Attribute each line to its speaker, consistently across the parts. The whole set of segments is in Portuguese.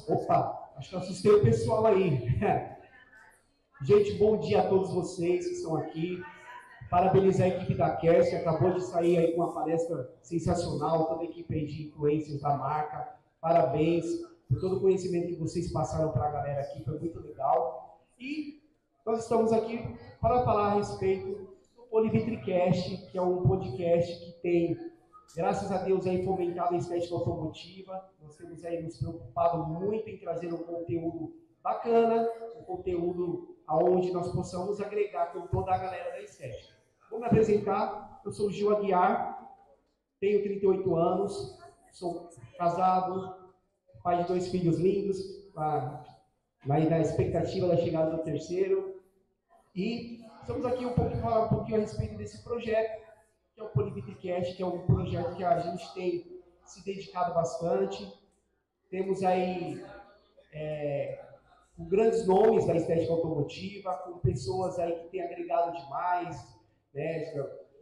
Speaker 1: Opa, acho que eu assustei o pessoal aí. Gente, bom dia a todos vocês que estão aqui. Parabenizar a equipe da Cast, acabou de sair aí com uma palestra sensacional, toda a equipe aí de influencers da marca. Parabéns por todo o conhecimento que vocês passaram para a galera aqui, foi muito legal. E nós estamos aqui para falar a respeito do PolivitriCast, que é um podcast que tem, graças a Deus, aí fomentado a estética automotiva. Nós temos aí nos preocupado muito em trazer um conteúdo bacana, um conteúdo aonde nós possamos agregar com toda a galera da estética. Vou me apresentar, eu sou o Gil Aguiar, tenho 38 anos, sou casado, pai de 2 filhos lindos, na expectativa da chegada do terceiro. E estamos aqui falar um pouquinho a respeito desse projeto, que é o PolivitriCast, que é um projeto que a gente tem se dedicado bastante. Temos aí com grandes nomes da estética automotiva, com pessoas aí que têm agregado demais, né?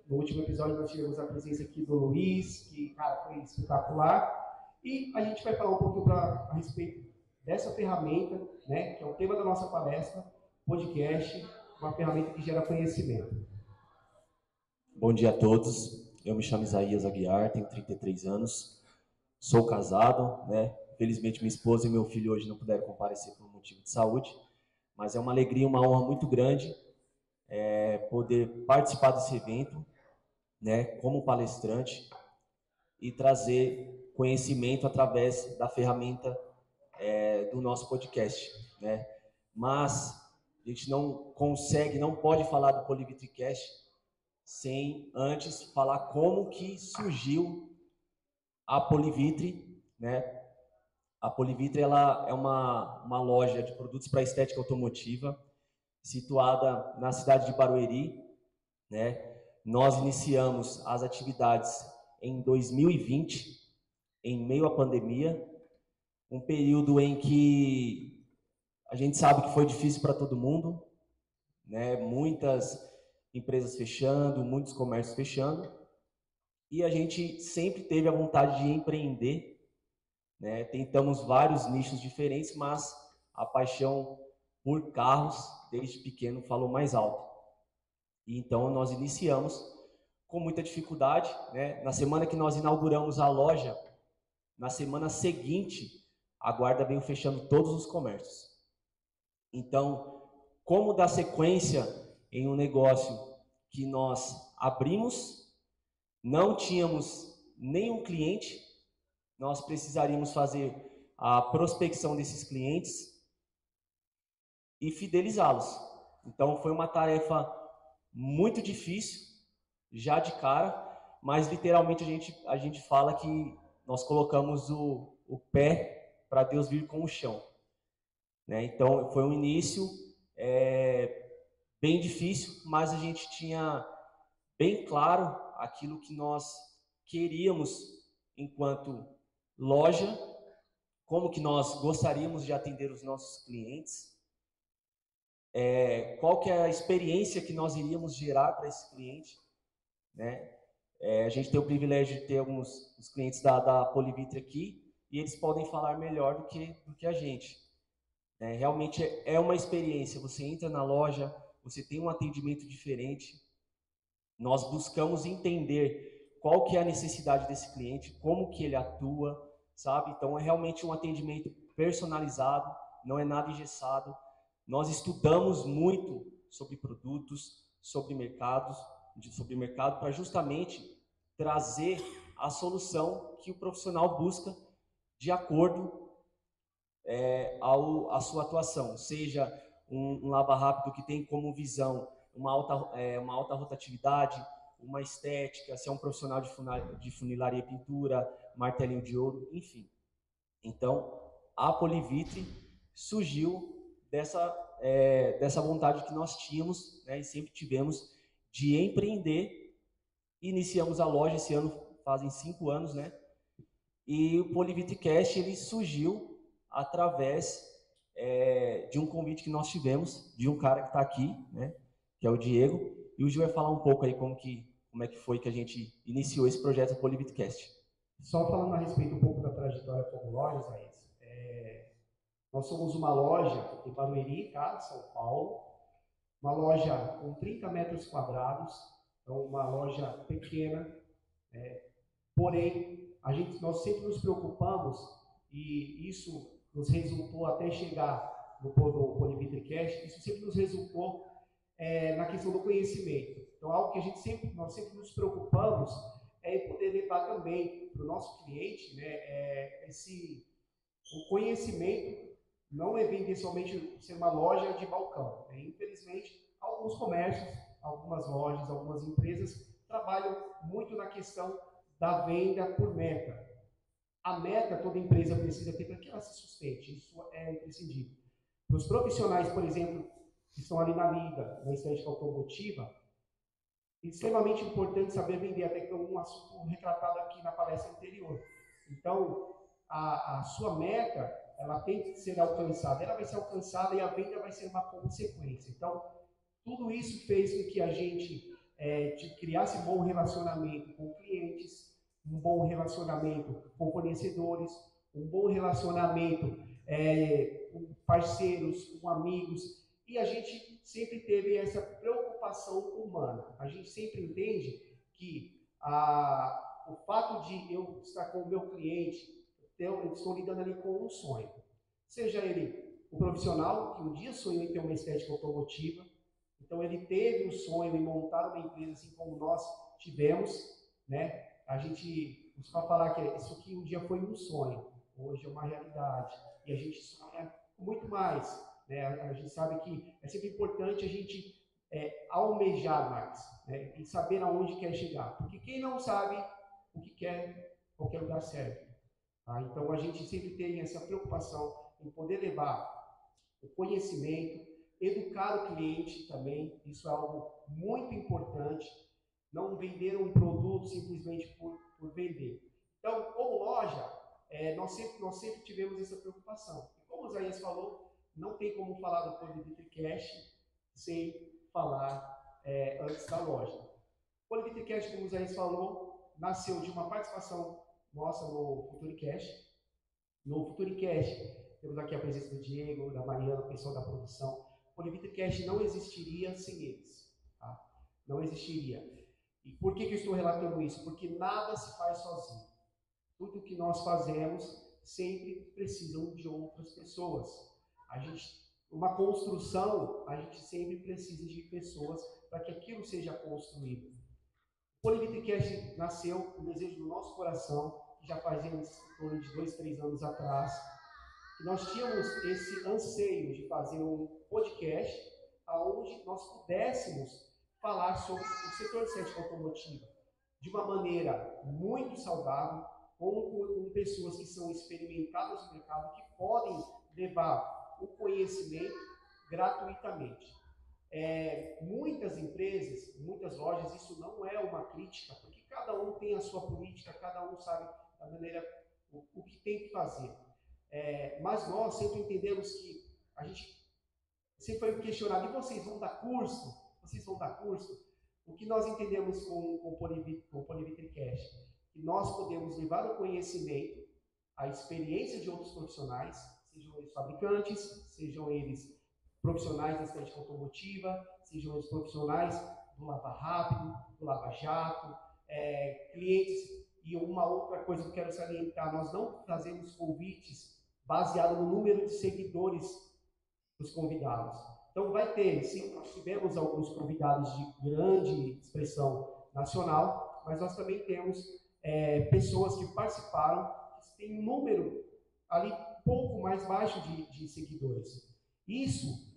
Speaker 1: No último episódio nós tivemos a presença aqui do Luiz, que, cara, foi espetacular. E a gente vai falar um pouquinho a respeito dessa ferramenta, né? Que é o tema da nossa palestra, podcast, uma ferramenta que gera conhecimento.
Speaker 2: Bom dia a todos, eu me chamo Isaías Aguiar, tenho 33 anos, sou casado, né? Felizmente minha esposa e meu filho hoje não puderam comparecer por motivo de saúde, mas é uma alegria, uma honra muito grande poder participar desse evento, né, como palestrante e trazer conhecimento através da ferramenta do nosso podcast, né? Mas a gente não pode falar do PolivitriCast sem antes falar como que surgiu a Polivitri, né? A Polivitri ela é uma loja de produtos para estética automotiva, situada na cidade de Barueri, né? Nós iniciamos as atividades em 2020, em meio à pandemia, um período em que a gente sabe que foi difícil para todo mundo, né? Muitas empresas fechando, muitos comércios fechando, e a gente sempre teve a vontade de empreender, né? Tentamos vários nichos diferentes, mas a paixão por carros, desde pequeno, falou mais alto. E então nós iniciamos com muita dificuldade, né? Na semana que nós inauguramos a loja, na semana seguinte, a guarda veio fechando todos os comércios. Então, como dar sequência em um negócio que nós abrimos, não tínhamos nenhum cliente, nós precisaríamos fazer a prospecção desses clientes e fidelizá-los. Então, foi uma tarefa muito difícil, já de cara, mas literalmente a gente fala que nós colocamos o pé para Deus vir com o chão, né? Então, foi um início bem difícil, mas a gente tinha bem claro aquilo que nós queríamos enquanto loja, como que nós gostaríamos de atender os nossos clientes, qual que é a experiência que nós iríamos gerar para esse cliente, né? A gente tem o privilégio de ter alguns os clientes da Polivitri aqui, e eles podem falar melhor do que a gente. Realmente é uma experiência, você entra na loja, você tem um atendimento diferente, nós buscamos entender qual que é a necessidade desse cliente, como que ele atua, sabe? Então é realmente um atendimento personalizado, não é nada engessado. Nós estudamos muito sobre produtos, sobre mercado para justamente trazer a solução que o profissional busca de acordo à sua atuação, seja um lava rápido que tem como visão uma alta rotatividade, uma estética, se é um profissional de funilaria e pintura, martelinho de ouro, enfim. Então, a Polivitri surgiu dessa vontade que nós tínhamos, né, e sempre tivemos de empreender. Iniciamos a loja esse ano, fazem 5 anos, né? E o PolivitriCast ele surgiu através de um convite que nós tivemos de um cara que está aqui, né? Que é o Diego, e o Gil vai falar um pouco aí como é que foi que a gente iniciou esse projeto do PolivitriCast.
Speaker 1: Só falando a respeito um pouco da trajetória como loja, Isaías, Nós somos uma loja em Barueri, tá? São Paulo, uma loja com 30 metros quadrados, então uma loja pequena, porém, nós sempre nos preocupamos, e isso nos resultou até chegar no Polivitricast, isso sempre nos resultou na questão do conhecimento. Então, algo que nós sempre nos preocupamos é em poder levar também para o nosso cliente, né, o conhecimento. Não é vender somente ser uma loja de balcão. Infelizmente, alguns comércios, algumas lojas, algumas empresas trabalham muito na questão da venda por meta. A meta toda empresa precisa ter para que ela se sustente. Isso é imprescindível. Para os profissionais, por exemplo, que estão ali na lida, na estética automotiva, é extremamente importante saber vender, até que é um assunto retratado aqui na palestra anterior. Então, a sua meta, ela tem que ser alcançada. Ela vai ser alcançada e a venda vai ser uma consequência. Então, tudo isso fez com que a gente criasse um bom relacionamento com clientes, um bom relacionamento com fornecedores, um bom relacionamento com parceiros, com amigos, e a gente sempre teve essa preocupação humana. A gente sempre entende que o fato de eu estar com o meu cliente, eu estou lidando ali com um sonho. Seja ele o profissional, que um dia sonhou em ter uma estética automotiva, então ele teve o sonho em montar uma empresa assim como nós tivemos, né? A gente costuma falar que isso aqui um dia foi um sonho, hoje é uma realidade, e a gente sonha com muito mais, né? A gente sabe que é sempre importante a gente almejar mais, né? E saber aonde quer chegar, porque quem não sabe o que quer, qualquer lugar serve. Tá? Então a gente sempre tem essa preocupação em poder levar o conhecimento, educar o cliente também, isso é algo muito importante, não vender um produto simplesmente por vender. Então, como loja, nós sempre tivemos essa preocupação. E como o Isaías falou, não tem como falar do Polivitricast sem falar antes da loja. O Polivitricast, como o Isaías falou, nasceu de uma participação nossa no Futuricast. No Futuricast, temos aqui a presença do Diego, da Mariana, o pessoal da produção. O Polivitricast não existiria sem eles. Tá? Não existiria. E por que eu estou relatando isso? Porque nada se faz sozinho. Tudo que nós fazemos sempre precisam de outras pessoas. Uma construção, a gente sempre precisa de pessoas para que aquilo seja construído. O Polivitricast nasceu, um desejo do nosso coração, que já fazia em torno de 2, 3 anos atrás, que nós tínhamos esse anseio de fazer um podcast onde nós pudéssemos falar sobre o setor de estética automotiva de uma maneira muito saudável, com pessoas que são experimentadas no mercado, que podem levar o conhecimento gratuitamente. Muitas empresas, muitas lojas, isso não é uma crítica, porque cada um tem a sua política, cada um sabe da maneira o que tem que fazer. Mas nós sempre entendemos que a gente sempre foi questionado, e vocês vão dar curso? Vocês vão dar curso? O que nós entendemos com o Polivitricast? Que nós podemos levar o conhecimento, a experiência de outros profissionais, sejam eles fabricantes, sejam eles profissionais da estética automotiva, sejam eles profissionais do Lava Rápido, do Lava Jato, clientes. E uma outra coisa que eu quero salientar, nós não fazemos convites baseado no número de seguidores dos convidados. Então vai ter, sim, nós tivemos alguns convidados de grande expressão nacional, mas nós também temos pessoas que participaram, que têm um número ali pouco mais baixo de seguidores. Isso,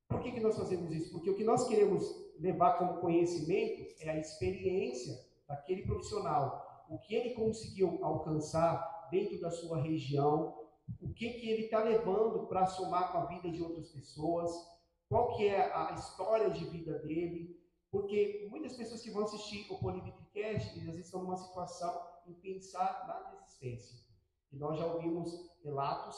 Speaker 1: por que nós fazemos isso? Porque o que nós queremos levar como conhecimento é a experiência daquele profissional, o que ele conseguiu alcançar dentro da sua região, o que ele está levando para somar com a vida de outras pessoas, qual que é a história de vida dele, porque muitas pessoas que vão assistir o Polivitricast, eles às vezes estão numa situação em pensar na desistência. E nós já ouvimos relatos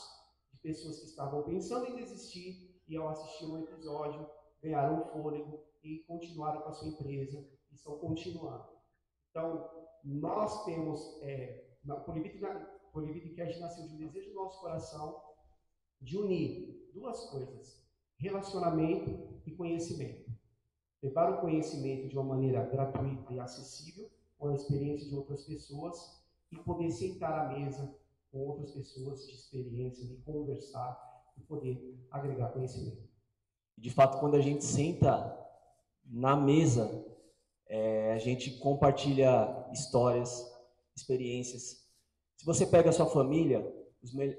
Speaker 1: de pessoas que estavam pensando em desistir e ao assistir um episódio ganharam um fôlego e continuaram com a sua empresa e estão continuando. Então, nós temos, o Polivitricast nasceu de um desejo do nosso coração, de unir duas coisas, relacionamento e conhecimento. Levar o conhecimento de uma maneira gratuita e acessível, com a experiência de outras pessoas, e poder sentar à mesa com outras pessoas de experiência, e conversar e poder agregar conhecimento.
Speaker 2: De fato, quando a gente senta na mesa, a gente compartilha histórias, experiências. Se você pega a sua família,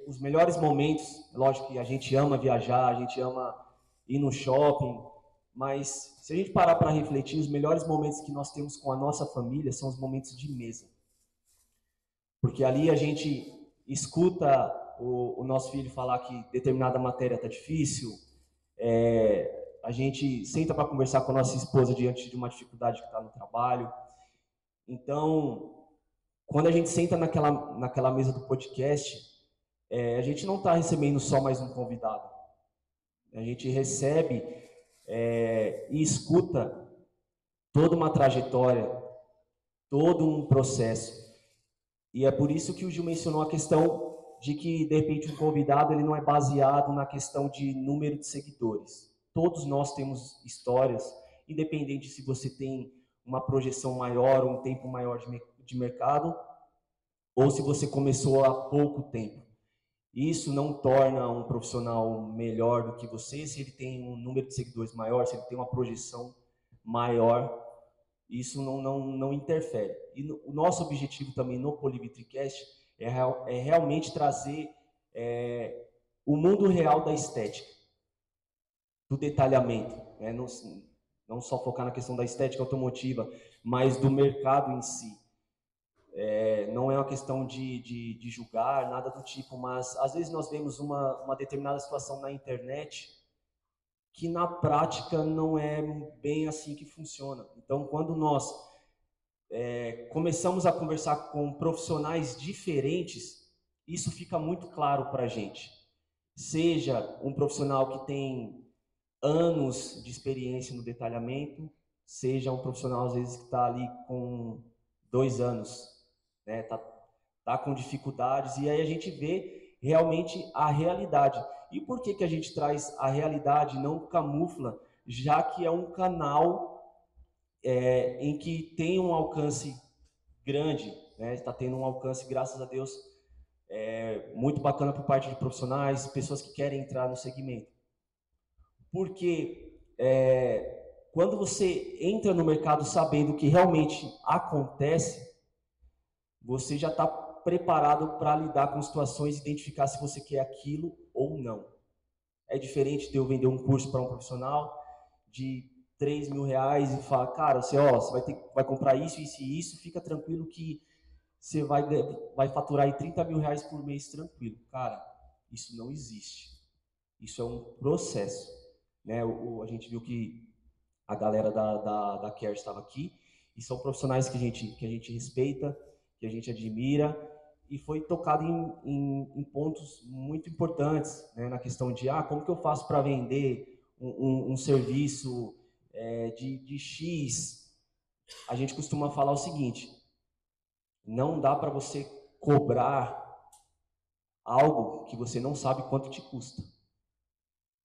Speaker 2: os melhores momentos, lógico que a gente ama viajar, a gente ama ir no shopping, mas se a gente parar para refletir, os melhores momentos que nós temos com a nossa família são os momentos de mesa. Porque ali a gente escuta o nosso filho falar que determinada matéria está difícil, a gente senta para conversar com a nossa esposa diante de uma dificuldade que está no trabalho. Então, quando a gente senta naquela mesa do podcast, a gente não está recebendo só mais um convidado. A gente recebe e escuta toda uma trajetória, todo um processo. E é por isso que o Gil mencionou a questão de que, de repente, um convidado ele não é baseado na questão de número de seguidores. Todos nós temos histórias, independente se você tem uma projeção maior, um tempo maior de mercado, ou se você começou há pouco tempo. Isso não torna um profissional melhor do que você se ele tem um número de seguidores maior, se ele tem uma projeção maior. Isso não interfere. E o nosso objetivo também no PolivitriCast é realmente trazer o mundo real da estética, do detalhamento, né? Não só focar na questão da estética automotiva, mas do mercado em si. Não é uma questão de julgar, nada do tipo, mas às vezes nós vemos uma determinada situação na internet que na prática não é bem assim que funciona. Então, quando nós começamos a conversar com profissionais diferentes, isso fica muito claro para a gente. Seja um profissional que tem anos de experiência no detalhamento, seja um profissional, às vezes, que está ali com 2 anos, né? Tá com dificuldades, e aí a gente vê realmente a realidade. E por que a gente traz a realidade, não camufla, já que é um canal em que tem um alcance grande, né? Está tendo um alcance, graças a Deus, muito bacana por parte de profissionais, pessoas que querem entrar no segmento. Porque quando você entra no mercado sabendo o que realmente acontece, você já está preparado para lidar com situações e identificar se você quer aquilo ou não. É diferente de eu vender um curso para um profissional de R$3.000 e falar, cara, você vai comprar isso, isso e isso, fica tranquilo que você vai faturar aí R$30.000 por mês tranquilo. Cara, isso não existe. Isso é um processo, né? A gente viu que a galera da Care estava aqui e são profissionais que a gente respeita, que a gente admira, e foi tocado em pontos muito importantes, né, na questão de como que eu faço para vender um serviço de X. A gente costuma falar o seguinte: não dá para você cobrar algo que você não sabe quanto te custa.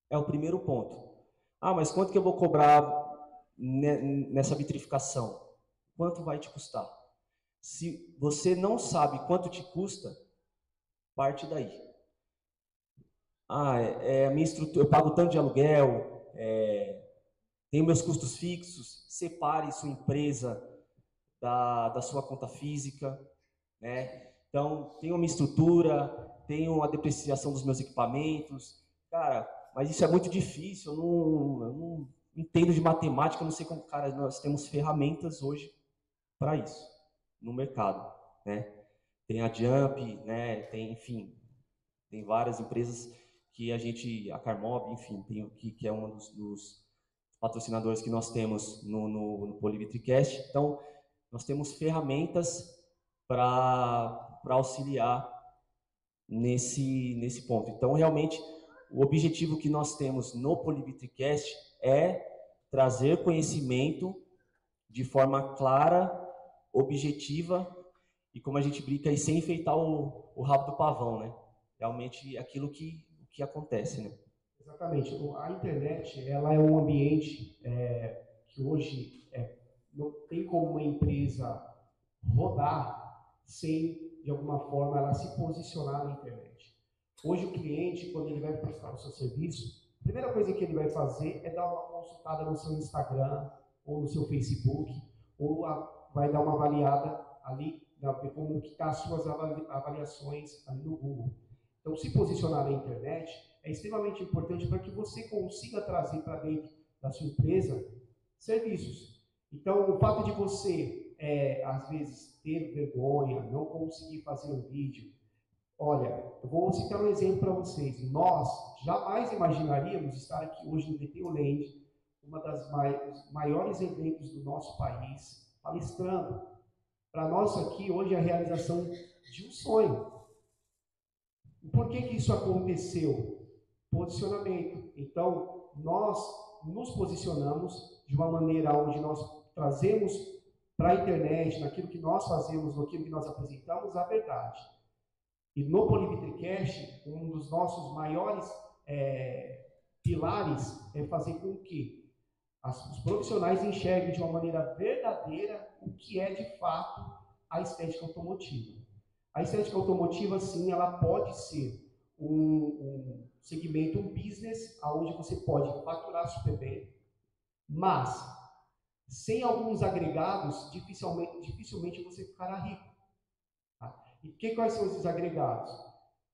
Speaker 2: É o primeiro ponto. Mas quanto que eu vou cobrar nessa vitrificação? Quanto vai te custar? Se você não sabe quanto te custa, parte daí. A minha estrutura, eu pago tanto de aluguel, tenho meus custos fixos. Separe sua empresa da sua conta física, né? Então, tenho uma estrutura, tenho a depreciação dos meus equipamentos. Cara, mas isso é muito difícil, eu não entendo de matemática, eu não sei como. Cara, nós temos ferramentas hoje para isso no mercado, né? Tem a Jump, né? Enfim, tem várias empresas que a Carmob, enfim, que é um dos patrocinadores que nós temos no PolivitriCast. Então, nós temos ferramentas para auxiliar nesse ponto. Então, realmente, o objetivo que nós temos no PolivitriCast é trazer conhecimento de forma clara, objetiva e, como a gente brinca, aí, sem enfeitar o rabo do pavão, né? Realmente aquilo que que acontece, né?
Speaker 1: Exatamente. A internet, ela é um ambiente que hoje não tem como uma empresa rodar sem, de alguma forma, ela se posicionar na internet. Hoje o cliente, quando ele vai prestar o seu serviço, a primeira coisa que ele vai fazer é dar uma consultada no seu Instagram, ou no seu Facebook, ou vai dar uma avaliada ali, como que está as suas avaliações ali no Google. Então, se posicionar na internet é extremamente importante para que você consiga trazer para dentro da sua empresa serviços. Então, o fato de você, às vezes, ter vergonha, não conseguir fazer um vídeo. Olha, eu vou citar um exemplo para vocês. Nós jamais imaginaríamos estar aqui hoje no DT Land, uma das maiores eventos do nosso país, palestrando. Para nós aqui, hoje, é a realização de um sonho. Por que isso aconteceu? Posicionamento. Então, nós nos posicionamos de uma maneira onde nós trazemos para a internet, naquilo que nós fazemos, naquilo que nós apresentamos, a verdade. E no Polivitricast, um dos nossos maiores pilares é fazer com que os profissionais enxerguem de uma maneira verdadeira o que é de fato a estética automotiva. A estética automotiva, sim, ela pode ser um segmento, um business, onde você pode faturar super bem, mas sem alguns agregados, dificilmente você ficará rico. Tá? E quais são esses agregados?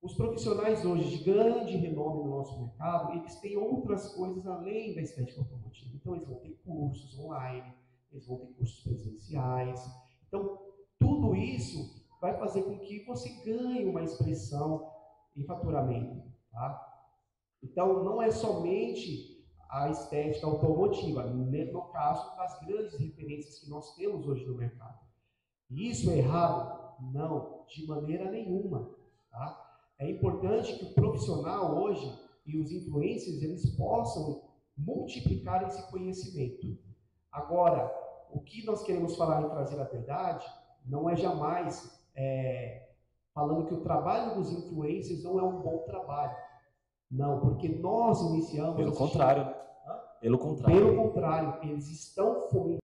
Speaker 1: Os profissionais hoje de grande renome no nosso mercado, eles têm outras coisas além da estética automotiva. Então, eles vão ter cursos online, eles vão ter cursos presenciais. Então, tudo isso vai fazer com que você ganhe uma expressão em faturamento. Tá? Então, não é somente a estética automotiva, no caso das grandes referências que nós temos hoje no mercado. Isso é errado? Não, de maneira nenhuma. Tá? É importante que o profissional hoje e os influencers eles possam multiplicar esse conhecimento. Agora, o que nós queremos falar em trazer a verdade não é jamais falando que o trabalho dos influencers não é um bom trabalho. Não, porque nós iniciamos...
Speaker 2: Pelo contrário. Pelo contrário.
Speaker 1: Pelo contrário, eles estão fomentando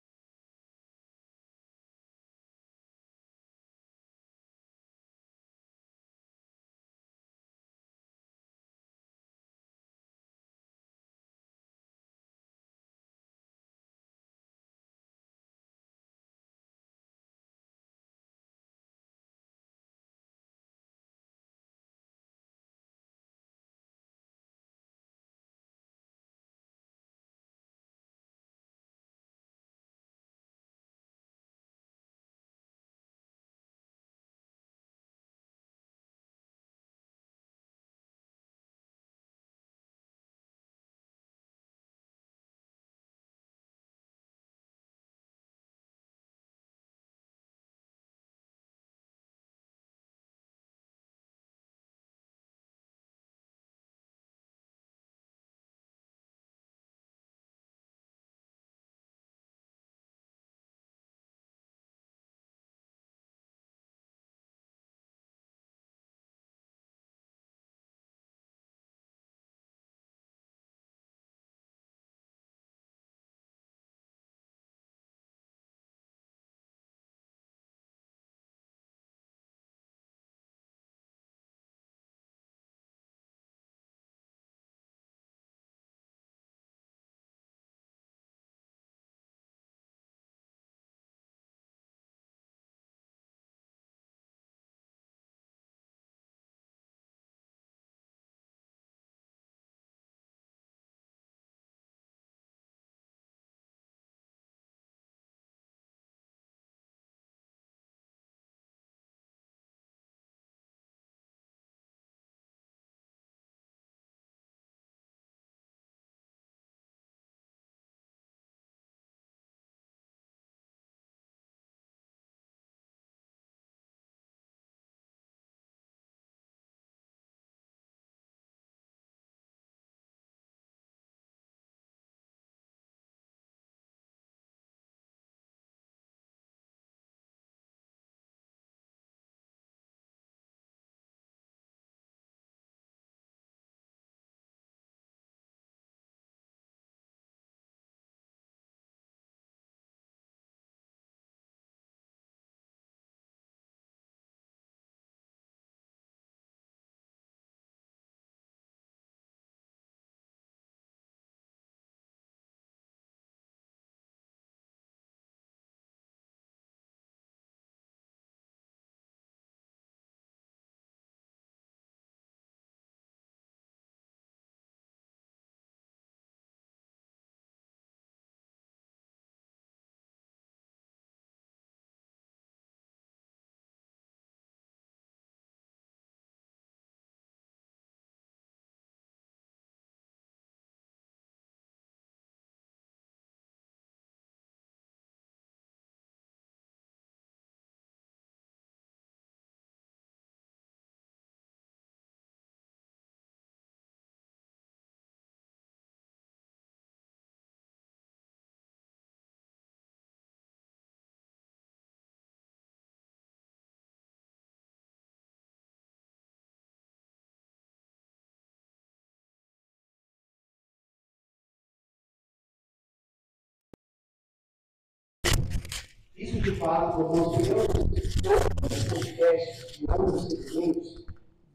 Speaker 1: que, de fato, nós pegamos todos os podcasts de outros segmentos,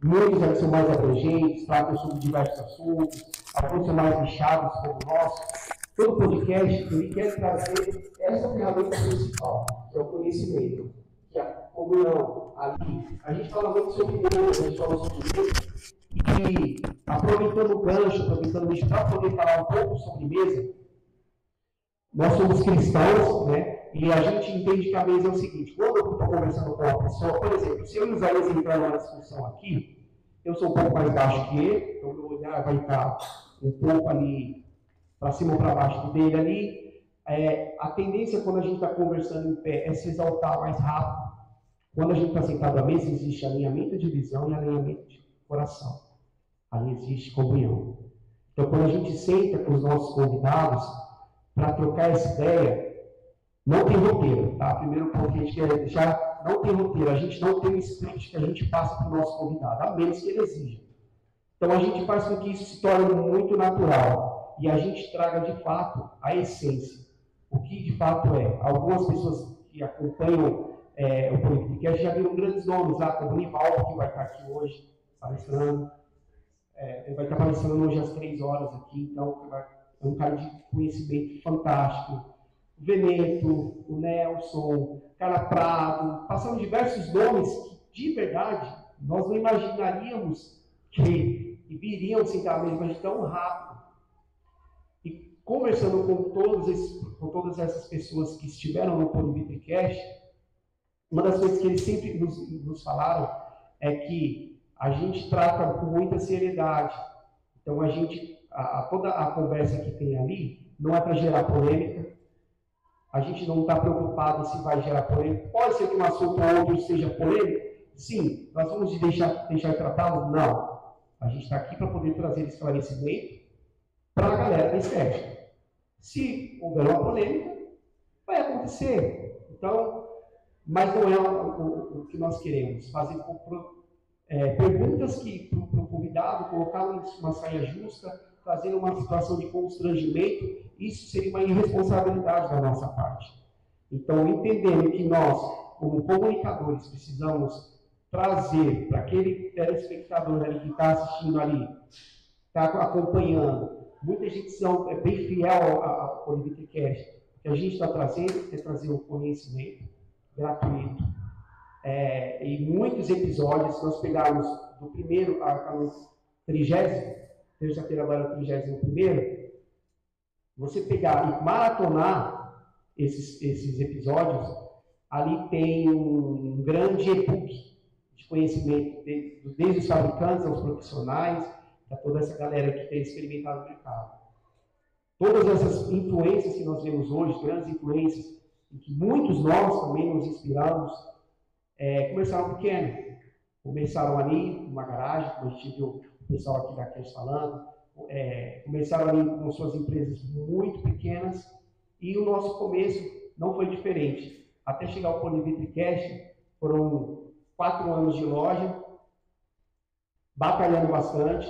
Speaker 1: muitos já são mais abrangentes, tratam sobre diversos assuntos, alguns são mais nichados como o nosso. Todo podcast, ele quer trazer essa ferramenta principal, que é o conhecimento, que é a comunhão ali. A gente fala muito sobre Deus, a gente fala sobre Deus, e aproveitando o gancho, aproveitando isso para poder falar um pouco sobre mesa, nós somos cristãos, né? E a gente entende que a mesa é o seguinte: quando eu estou conversando com uma pessoa, por exemplo, se eu e o Isaías entrar numa discussão aqui, eu sou um pouco mais baixo que ele, então meu olhar vai estar um pouco ali para cima ou para baixo do dele ali. A tendência quando a gente está conversando em pé é se exaltar mais rápido. Quando a gente está sentado à mesa, existe alinhamento de visão e alinhamento de coração. Ali existe comunhão. Então, quando a gente senta com os nossos convidados para trocar essa ideia, não tem roteiro, tá? Primeiro ponto que a gente quer deixar, não tem roteiro. A gente não tem um script que a gente passa para o nosso convidado, a menos que ele exija. Então, a gente faz com que isso se torne muito natural e a gente traga, de fato, a essência. O que, de fato, é. Algumas pessoas que acompanham o Politicast já viram grandes nomes, como o Nivaldo, que vai estar aqui hoje, palestrando. Ele vai estar palestrando hoje às 3 horas aqui, então é um cara de conhecimento fantástico. O Veneto, o Nelson, Carla Prado, passando diversos nomes que, de verdade, nós não imaginaríamos que viriam sentar à mesa de tão rápido. E conversando com todas essas pessoas que estiveram no Politicast, uma das coisas que eles sempre nos falaram é que a gente trata com muita seriedade. Então, toda a conversa que tem ali não é para gerar polêmica. A gente não está preocupado se vai gerar polêmica. Pode ser que um assunto ou outro seja polêmico? Sim. Nós vamos deixar tratá-lo? Não. A gente está aqui para poder trazer esclarecimento para a galera da estética. Se houver uma polêmica, vai acontecer. Então, mas não é o que nós queremos. Fazer perguntas que para o convidado, colocá-lo em uma saia justa, trazendo uma situação de constrangimento, isso seria uma irresponsabilidade da nossa parte. Então, entendendo que nós, como comunicadores, precisamos trazer para aquele telespectador ali que está assistindo ali, está acompanhando, muita gente é bem fiel ao Politicast. O que a gente está trazendo é trazer um conhecimento gratuito. Em muitos episódios, se nós pegarmos do primeiro ao 30º, terça-feira agora é o 31º, você pegar e maratonar esses episódios, ali tem um grande e-book de conhecimento, desde os fabricantes aos profissionais, para toda essa galera que tem experimentado o mercado. Todas essas influências que nós vemos hoje, grandes influências, em que muitos nós também nos inspiramos, começaram pequeno. Começaram ali, numa garagem, como a gente viu o pessoal aqui da Cash falando, começaram ali com suas empresas muito pequenas, e o nosso começo não foi diferente. Até chegar ao Politicast, foram 4 anos de loja, batalhando bastante.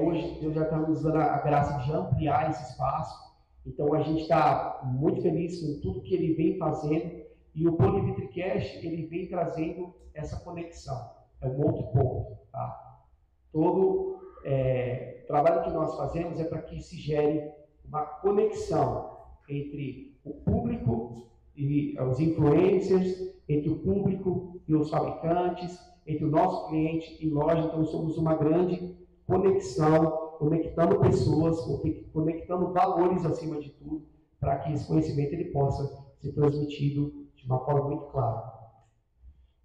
Speaker 1: Hoje Deus já está nos dando a graça de ampliar esse espaço, então a gente está muito feliz com tudo que ele vem fazendo, e o Politicast ele vem trazendo essa conexão, é um outro ponto, tá? Todo trabalho que nós fazemos é para que se gere uma conexão entre o público e os influencers, entre o público e os fabricantes, entre o nosso cliente e loja. Então somos uma grande conexão, conectando pessoas, conectando valores acima de tudo, para que esse conhecimento ele possa ser transmitido de uma forma muito clara.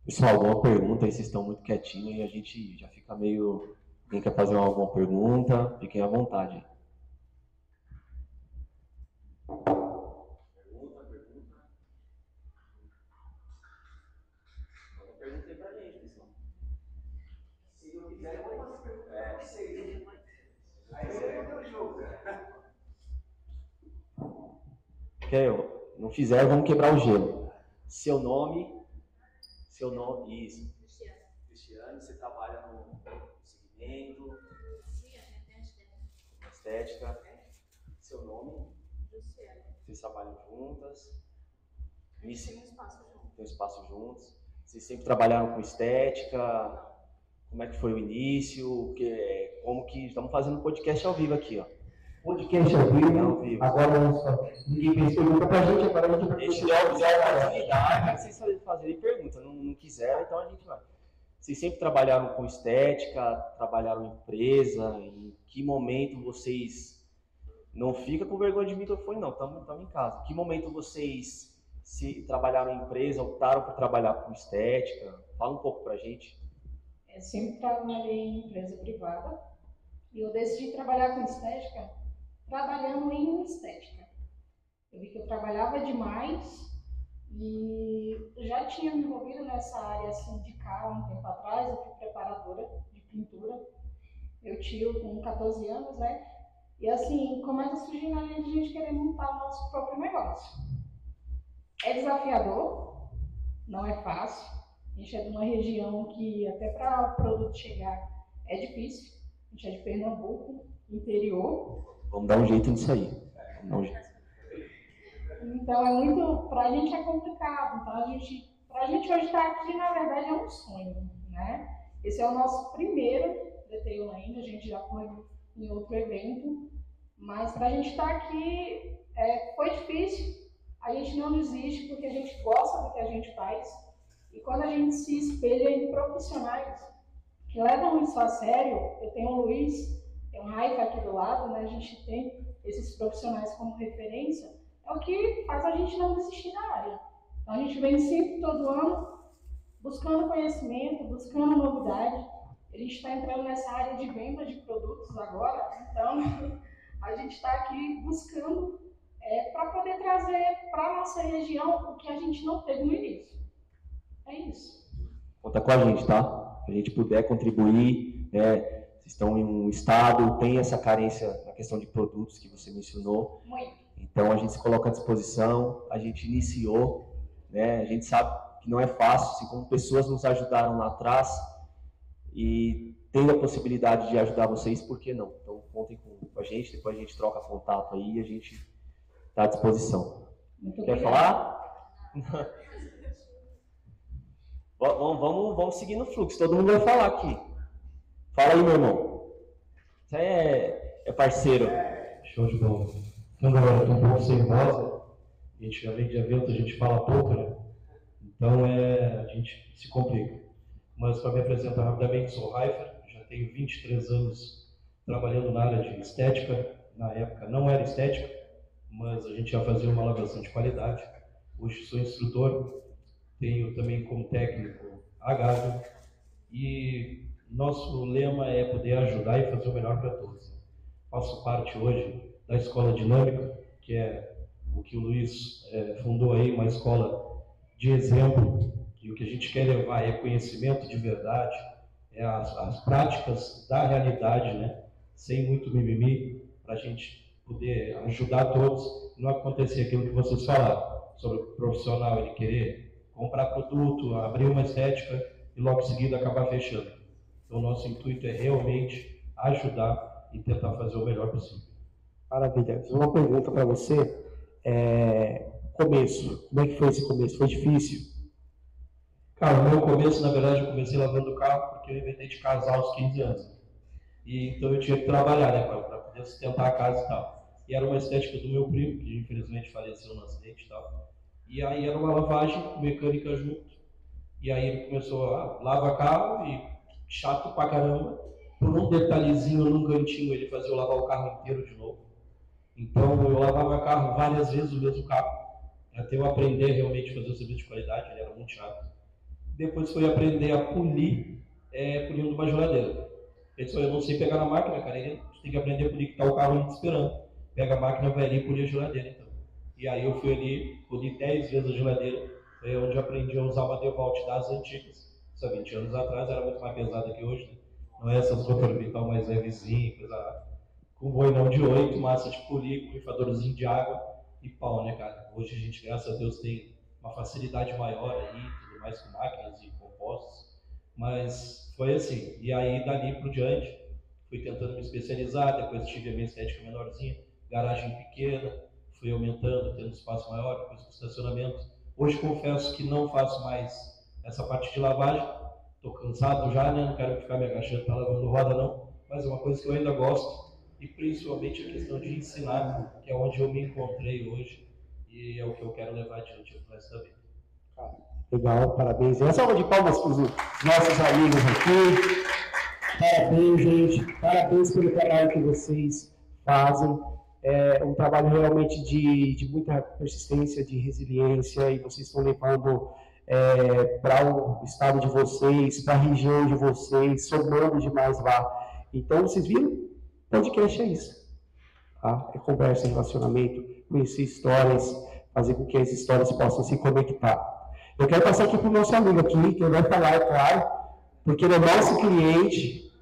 Speaker 2: Pessoal, alguma pergunta aí? Vocês estão muito quietinhos e a gente já fica meio... Quem quer fazer alguma pergunta, fiquem à vontade. Pergunta. Perguntei pra gente, pessoal. Se não quiser, eu vou fazer pergunta. Aí você perdeu o jogo. Não fizer, vamos quebrar o gelo. Seu nome, isso. Cristiane, você trabalha no segmento, estética. Seu nome? Luciana. Vocês trabalham juntas? Tem um espaço juntos. Vocês sempre trabalharam com estética? Como é que foi o início? Como que estamos fazendo podcast ao vivo aqui, ó.
Speaker 1: Podcast ao vivo. Agora ninguém fez pergunta pra gente, agora a gente vai
Speaker 2: deixa a oportunidade, vocês fazerem pergunta. Não quiseram, então a gente vai. Vocês sempre trabalharam com estética, trabalharam em empresa? Em que momento vocês... Não fica com vergonha de microfone, não, estamos em casa. Em que momento vocês se trabalharam em empresa, optaram por trabalhar com estética? Fala um pouco pra gente.
Speaker 3: Eu sempre trabalhei em empresa privada e eu decidi trabalhar com estética trabalhando em estética. Eu vi que eu trabalhava demais e já tinha me envolvido nessa área sindical um tempo atrás. Eu fui preparadora de pintura, meu tio com 14 anos, né? E assim, começa a surgir na mente a gente querer montar o nosso próprio negócio. É desafiador, não é fácil. A gente é de uma região que até para o produto chegar é difícil. A gente é de Pernambuco, interior.
Speaker 2: Vamos dar um jeito nisso aí.
Speaker 3: Então é muito, pra gente é complicado. Então pra gente hoje estar aqui, na verdade, é um sonho, né? Esse é o nosso primeiro Detail ainda, a gente já foi em outro evento, mas pra gente estar aqui foi difícil. A gente não desiste porque a gente gosta do que a gente faz. E quando a gente se espelha em profissionais que levam isso a sério, eu tenho o Luiz, tem o Raifa aqui do lado, né? A gente tem esses profissionais como referência, é o que faz a gente não desistir da área. Então a gente vem sempre, todo ano, buscando conhecimento, buscando novidade. A gente está entrando nessa área de venda de produtos agora, então a gente está aqui buscando para poder trazer para a nossa região o que a gente não teve no início. É isso.
Speaker 2: Conta com a gente, tá? Se a gente puder contribuir, né? Vocês estão em um estado, tem essa carência na questão de produtos que você mencionou.
Speaker 3: Muito.
Speaker 2: Então a gente se coloca à disposição, a gente iniciou, né? A gente sabe que não é fácil, assim como pessoas nos ajudaram lá atrás e tendo a possibilidade de ajudar vocês, por que não? Então contem com a gente, depois a gente troca contato aí e a gente está à disposição.
Speaker 3: Muito
Speaker 2: Quer falar? Vamos seguir no fluxo, todo mundo vai falar aqui. Fala aí, meu irmão. Você é parceiro.
Speaker 4: Show de bola. Então, galera, estou um pouco sem voz. A gente já vem de evento, a gente fala pouco, né? Então, a gente se complica. Mas, para me apresentar rapidamente, sou o Raifer, já tenho 23 anos trabalhando na área de estética. Na época não era estética, mas a gente já fazia uma lavação de qualidade. Hoje sou instrutor. Tenho também como técnico a Gávea e nosso lema é poder ajudar e fazer o melhor para todos. Faço parte hoje da Escola Dinâmica, que é o que o Luiz fundou aí, uma escola de exemplo, e o que a gente quer levar é conhecimento de verdade, as práticas da realidade, né? Sem muito mimimi, para a gente poder ajudar todos, não acontecer aquilo que vocês falaram, sobre o profissional ele querer comprar produto, abrir uma estética e logo em seguida acabar fechando. Então, o nosso intuito é realmente ajudar e tentar fazer o melhor possível.
Speaker 1: Maravilha. Uma pergunta para você. Começo. Como é que foi esse começo? Foi difícil?
Speaker 4: Cara, o meu começo, na verdade, eu comecei lavando o carro porque eu inventei de casar aos 15 anos. E então eu tinha que trabalhar, né, para poder sustentar a casa e tal. E era uma estética do meu primo, que infelizmente faleceu no acidente e tal. E aí era uma lavagem mecânica junto. E aí ele começou a lavar carro e chato pra caramba. Por um detalhezinho num cantinho ele fazia eu lavar o carro inteiro de novo. Então eu lavava carro várias vezes, o mesmo carro. Até eu aprender realmente a fazer o serviço de qualidade, ele era muito chato. Depois foi aprender a polir, polindo uma geladeira. Ele disse, eu não sei pegar na máquina, cara, você tem que aprender a polir que tá o carro ali te esperando. Pega a máquina, vai ali e polir a geladeira então. E aí eu fui ali, poli 10 vezes a geladeira, onde eu aprendi a usar uma DeWalt das antigas. Isso há 20 anos atrás era muito mais pesada que hoje, né? Não é essas roupas vital mais levezinha, coisa com boinão de 8, massa de polir, com rifadorzinho de água e pau, né, cara? Hoje a gente, graças a Deus, tem uma facilidade maior aí, tudo mais com máquinas e compostos. Mas foi assim, e aí dali por diante, fui tentando me especializar, depois tive a minha estética menorzinha, garagem pequena, fui aumentando, tendo espaço maior, depois com estacionamento. Hoje confesso que não faço mais essa parte de lavagem, estou cansado já, né? Não quero ficar me agachando para lavando roda não, mas é uma coisa que eu ainda gosto, e principalmente a questão de ensinar, que é onde eu me encontrei hoje, e é o que eu quero levar adiante o resto da vida.
Speaker 1: Legal, parabéns. Uma salva de palmas para os nossos amigos aqui. Parabéns, gente. Parabéns pelo trabalho que vocês fazem. É um trabalho realmente de muita persistência, de resiliência, e vocês estão levando para o estado de vocês, para a região de vocês, somando demais lá. Então, vocês viram? Podcast é isso. Tá? É conversa, relacionamento, conhecer histórias, fazer com que as histórias possam se conectar. Eu quero passar aqui para o nosso amigo aqui, que ele vai falar, é claro, porque ele é nosso cliente.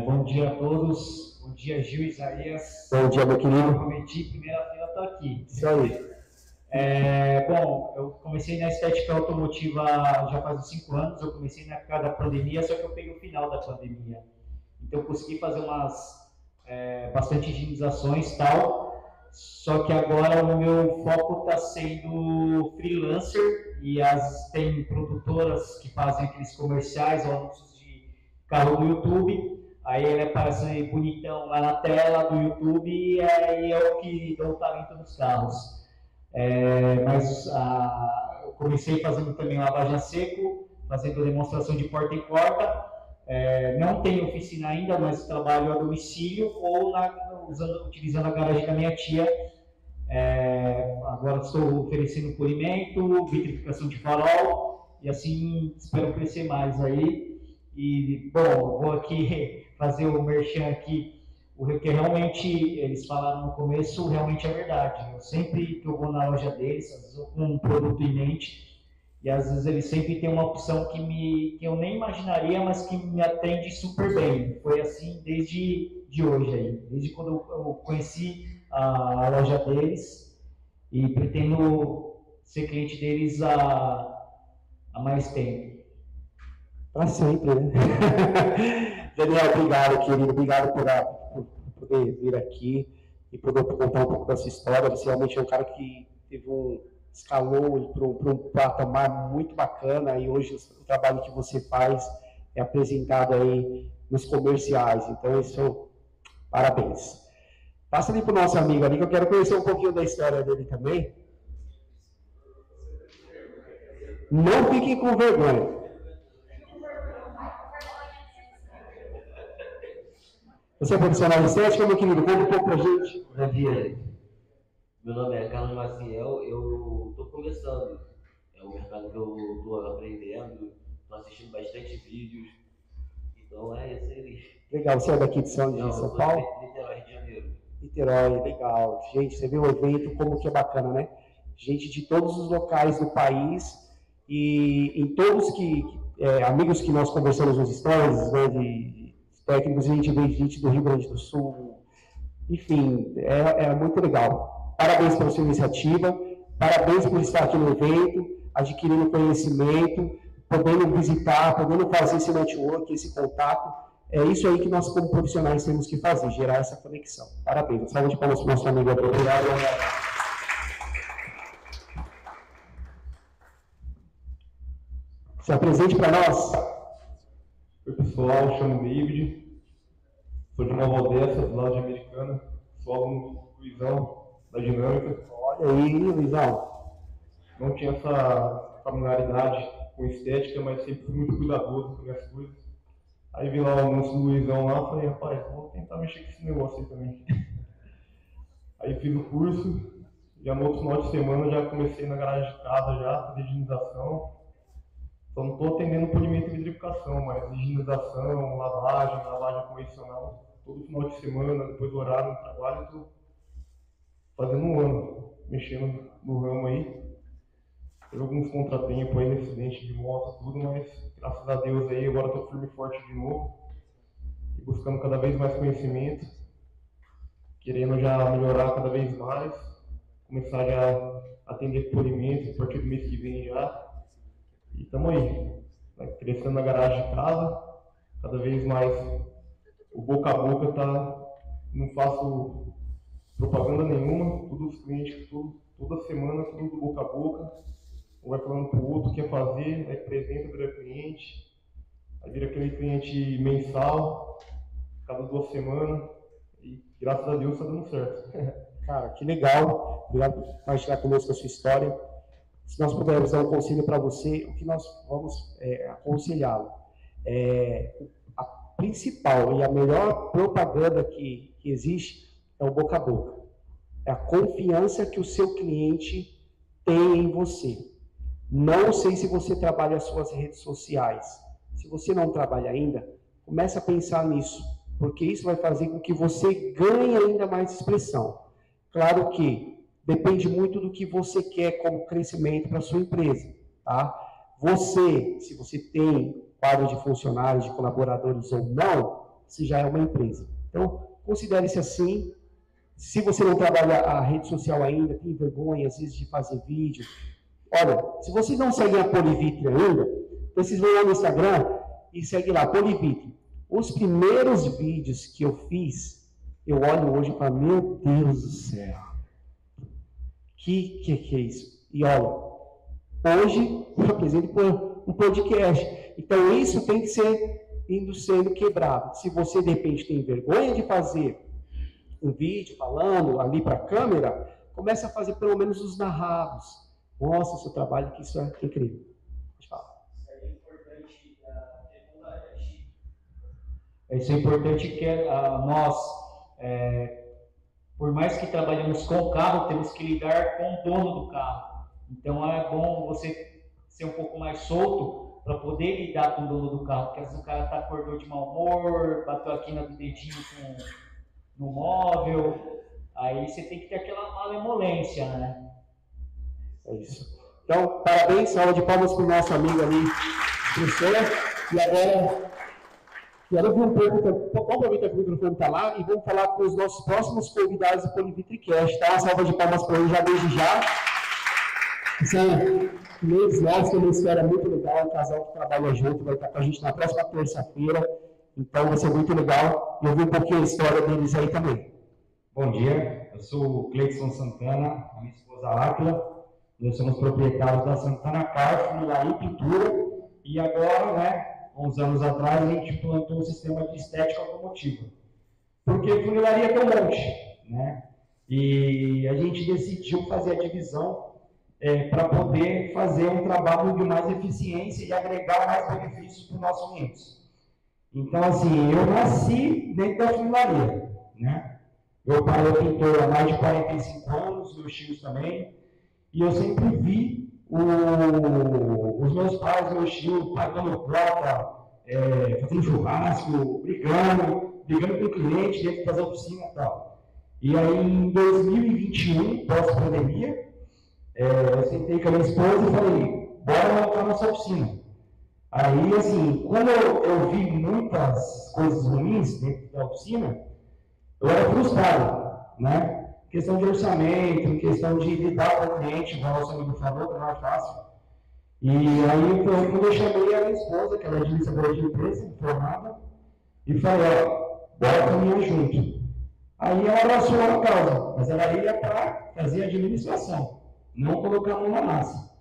Speaker 5: Bom dia a todos. Bom dia, Gil e Isaías.
Speaker 1: Bom dia, meu querido.
Speaker 5: Eu prometi, primeira-feira estou aqui.
Speaker 1: Isso aí.
Speaker 5: Bom, eu comecei na estética automotiva já faz uns 5 anos. Eu comecei na época da pandemia, só que eu peguei o final da pandemia. Então eu consegui fazer bastante higienizações e tal. Só que agora o meu foco está sendo freelancer, e tem produtoras que fazem aqueles comerciais ou anúncios de carro do YouTube. Aí ele aparece bonitão lá na tela do YouTube, e aí é o que dá o talento nos carros. Eu comecei fazendo também lavagem a seco, fazendo demonstração de porta em porta. Não tenho oficina ainda, mas trabalho a domicílio ou utilizando a garagem da minha tia. Agora estou oferecendo polimento, vitrificação de farol, e assim espero crescer mais aí. E, bom, vou aqui fazer o merchan aqui, o que realmente eles falaram no começo, realmente é verdade. Eu sempre que eu vou na loja deles, às vezes eu com um produto em mente, e às vezes eles sempre têm uma opção que eu nem imaginaria, mas que me atende super bem. Foi assim desde hoje aí, desde quando eu conheci a loja deles, e pretendo ser cliente deles há mais tempo.
Speaker 1: Para sempre, né? Daniel, obrigado, querido. Obrigado por poder vir aqui e poder contar um pouco da sua história. Você realmente é um cara que escalou para um patamar muito bacana, e hoje o trabalho que você faz é apresentado aí nos comerciais. Então, isso, parabéns. Passa ali para o nosso amigo ali, que eu quero conhecer um pouquinho da história dele também. Não fiquem com vergonha. Você é profissional de estética, meu querido? Conta um pouco pra gente.
Speaker 6: Bom dia. Meu nome é Carlos Maciel, eu estou começando. É um mercado que eu estou aprendendo, estou assistindo bastante vídeos. Então é isso aí.
Speaker 1: Legal, você é daqui de São Paulo?
Speaker 6: Niterói, Rio de Janeiro.
Speaker 1: Niterói, legal. Gente, você viu o evento, como que é bacana, né? Gente de todos os locais do país, e em todos amigos que nós conversamos nos stories, né, de técnicos, a gente vê gente do Rio Grande do Sul. Enfim, é muito legal. Parabéns pela sua iniciativa, parabéns por estar aqui no evento, adquirindo conhecimento, podendo visitar, podendo fazer esse network, esse contato. É isso aí que nós, como profissionais, temos que fazer, gerar essa conexão. Parabéns. Salve de palmas para o nosso amigo. Obrigado. Se apresente para nós.
Speaker 7: Oi, pessoal, chamo David, sou de Nova Odessa, do lado de Americana, sou aluno do Luizão, da Dinâmica.
Speaker 1: Olha aí, Luizão.
Speaker 7: Não tinha essa familiaridade com estética, mas sempre fui muito cuidadoso com minhas coisas. Aí vi lá o anúncio do Luizão lá, falei, rapaz, vou tentar mexer com esse negócio aí também. Aí fiz o curso, já no outro final de semana já comecei na garagem de casa já, fazer higienização. Só não estou atendendo polimento e vitrificação, mas higienização, lavagem convencional, todo final de semana, depois do horário no trabalho, estou fazendo um ano, mexendo no ramo aí. Teve alguns contratempos aí, acidente de moto, tudo, mas graças a Deus aí, agora estou firme e forte de novo, e buscando cada vez mais conhecimento, querendo já melhorar cada vez mais, começar já a atender polimento a partir do mês que vem já. E estamos aí, né, crescendo na garagem de casa, cada vez mais o boca a boca não faço propaganda nenhuma, todos os clientes, toda semana, tudo do boca a boca, um vai falando pro outro o que quer fazer, aí apresenta, vira cliente, aí vira aquele cliente mensal, cada 2 semanas, e graças a Deus está dando certo.
Speaker 1: Cara, que legal. Obrigado por compartilhar conosco a sua história. Se nós pudermos dar um conselho para você, o que nós vamos aconselhá-lo? A principal e a melhor propaganda que existe é o boca a boca. É a confiança que o seu cliente tem em você. Não sei se você trabalha as suas redes sociais. Se você não trabalha ainda, comece a pensar nisso, porque isso vai fazer com que você ganhe ainda mais expressão. Claro que depende muito do que você quer como crescimento para a sua empresa, tá? Você, se você tem quadro de funcionários, de colaboradores ou não, você já é uma empresa. Então, considere-se assim. Se você não trabalha a rede social ainda, tem vergonha, às vezes, de fazer vídeo. Olha, se vocês não seguem a Polivitre ainda, vocês vão lá no Instagram e seguem lá, Polivitre. Os primeiros vídeos que eu fiz, eu olho hoje e falo, meu Deus do céu, que é isso? E olha, hoje eu apresento um podcast. Então, isso tem que ser indo sendo quebrado. Se você, de repente, tem vergonha de fazer um vídeo falando ali para a câmera, começa a fazer pelo menos os narrados. Mostra o seu trabalho, que isso é incrível. Pode falar.
Speaker 5: Isso é importante que nós, por mais que trabalhemos com o carro, temos que lidar com o dono do carro. Então é bom você ser um pouco mais solto para poder lidar com o dono do carro, porque às vezes o cara acordou de mau humor, bateu aqui no dedinho no móvel, aí você tem que ter aquela malemolência, né?
Speaker 1: É isso. Então, parabéns, salva de palmas para o nosso amigo ali, professor. E agora, quero ouvir um pouco, vamos aproveitar que o microfone está lá e vamos falar com os nossos próximos convidados do PolivitriCast, tá? Uma salva de palmas para ele já desde já. Clientes nossos, que é uma esfera muito legal, um casal que trabalha junto, vai estar com a gente na próxima terça-feira. Então vai ser muito legal e ouvir um pouquinho a história deles aí também.
Speaker 8: Bom dia, eu sou o Cleidson Santana, a minha esposa Áquila. Nós somos proprietários da Santana Car, Funilaria e Pintura. E agora, né, uns anos atrás, a gente implantou um sistema de estética automotiva. Porque funilaria tem um monte, né? E a gente decidiu fazer a divisão para poder fazer um trabalho de mais eficiência e agregar mais benefícios para os nossos clientes. Então, assim, eu nasci dentro da funilaria, né? Meu pai é pintor há mais de 45 anos, meus tios também, e eu sempre vi os meus pais, meus tios, pagando prota, fazendo churrasco, brigando com o cliente dentro das oficinas e tal. E aí, em 2021, pós-pandemia, eu sentei com a minha esposa e falei, bora montar nossa oficina. Aí, assim, quando eu vi muitas coisas ruins dentro da oficina, eu era frustrado, né? Questão de orçamento, questão de lidar com o cliente, igual o nosso amigo falou, que não é fácil. E aí, quando eu chamei a minha esposa, que ela é administradora de empresa, formada, e falei, bora caminhar junto. Aí ela abraçou a causa, mas ela ia para fazer a administração, não colocar a mão na massa.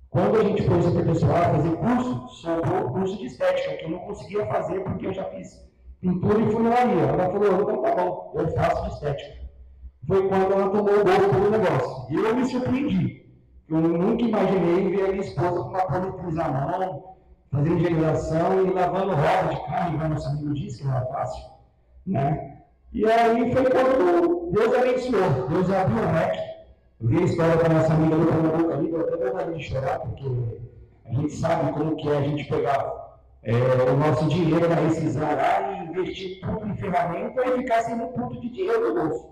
Speaker 8: Quando a gente foi se aperfeiçoar, fazer curso, sobrou o curso de estética, que eu não conseguia fazer porque eu já fiz pintura e funilaria. Ela falou, então tá bom, eu faço de estética. Foi quando ela tomou o gosto pelo negócio. E eu me surpreendi. Eu nunca imaginei ver a minha esposa com uma politriz na mão, fazendo higienização e lavando roda de carro, igual nosso amigo disse, que não era fácil. Né? E aí foi quando Deus abençoou, Deus abriu o leque. Eu vi a história da nossa amiga do Pernambuco ali, eu até vontade de chorar, porque a gente sabe como que é a gente pegar o nosso dinheiro na rescisão lá e investir tudo em ferramenta e ficar sem um ponto de dinheiro no bolso.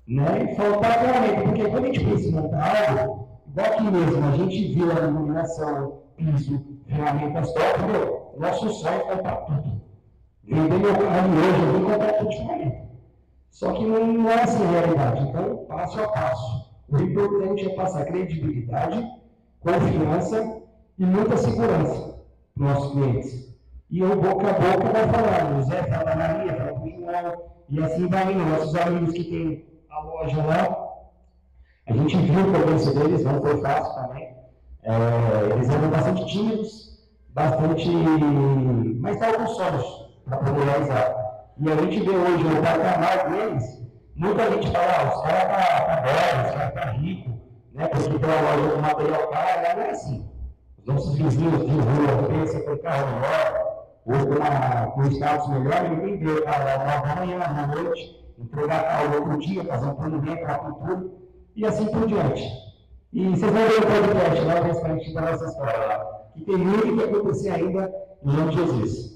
Speaker 8: Né? E faltar ferramenta, porque quando a gente pensa em montar algo, igual aqui mesmo, a gente viu a iluminação, piso, ferramentas top, o nosso sonho é comprar tudo. Vender meu carro hoje, eu vou comprar tudo de ferramenta. Só que não é assim a realidade, então passo a passo. O importante é passar credibilidade, confiança e muita segurança para os nossos clientes. E o boca a boca vai falar, o Zé fala da Maria, fala do Mingau, e assim vai indo. Nossos amigos que tem a loja lá, a gente viu o começo deles, não foi fácil também. Eles eram bastante tímidos, mas estavam com sonhos para poder realizar. E a gente vê hoje o patamar deles, muita gente fala, os caras tá bom, os caras tá rico, né? Porque tem uma loja de material caro, não é assim. Os nossos vizinhos de rua pensam com carro melhor, ou com status melhor, ninguém vê o cara lá na manhã, na noite, entregar carro outro dia, fazer um plano bem para a cultura, e assim por diante. E vocês vão ver o podcast lá, para a gente dar essa história lá, que tem muito que acontecer ainda em nome de Jesus.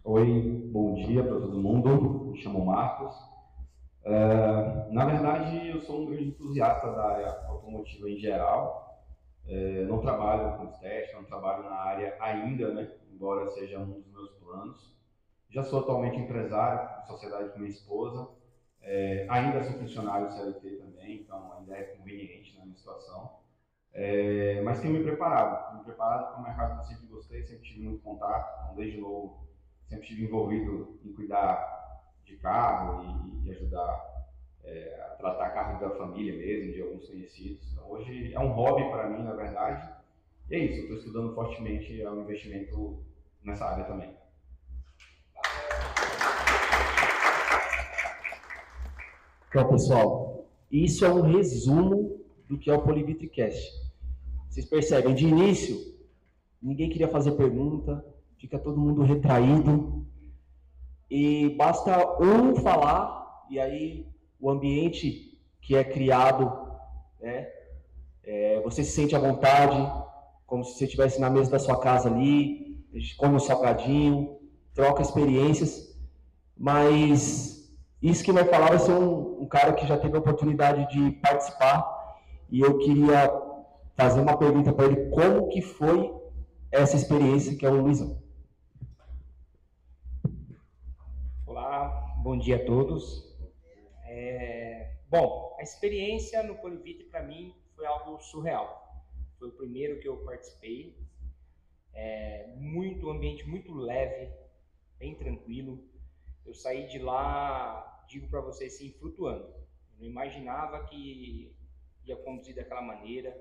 Speaker 9: Oi, bom dia para todo mundo. Me chamo Marcos. Na verdade, eu sou um grande entusiasta da área automotiva em geral. Não trabalho com estética, não trabalho na área ainda, né? Embora seja um dos meus planos. Já sou atualmente empresário de sociedade com minha esposa. Ainda sou funcionário CLT também, então ainda é conveniente na minha situação. Mas tenho me preparado para o mercado que eu sempre gostei, sempre tive muito contato, então desde novo sempre estive envolvido em cuidar de carro e ajudar a tratar carro da família mesmo, de alguns conhecidos. Então, hoje é um hobby para mim, na verdade. E é isso, eu estou estudando fortemente o investimento nessa área também.
Speaker 2: Então, pessoal, isso é um resumo do que é o PolivitriCast. Vocês percebem, de início, ninguém queria fazer pergunta, fica todo mundo retraído, e basta um falar, e aí o ambiente que é criado, né, você se sente à vontade, como se você estivesse na mesa da sua casa ali, a gente come um salgadinho, troca experiências, mas isso que vai falar vai ser um cara que já teve a oportunidade de participar, e eu queria fazer uma pergunta para ele, como que foi essa experiência, que é o Luizão.
Speaker 10: Olá, bom dia a todos. Bom, a experiência no Polivitri para mim foi algo surreal. Foi o primeiro que eu participei. Um ambiente muito leve, bem tranquilo. Eu saí de lá, digo para vocês assim, flutuando. Eu não imaginava que ia conduzir daquela maneira.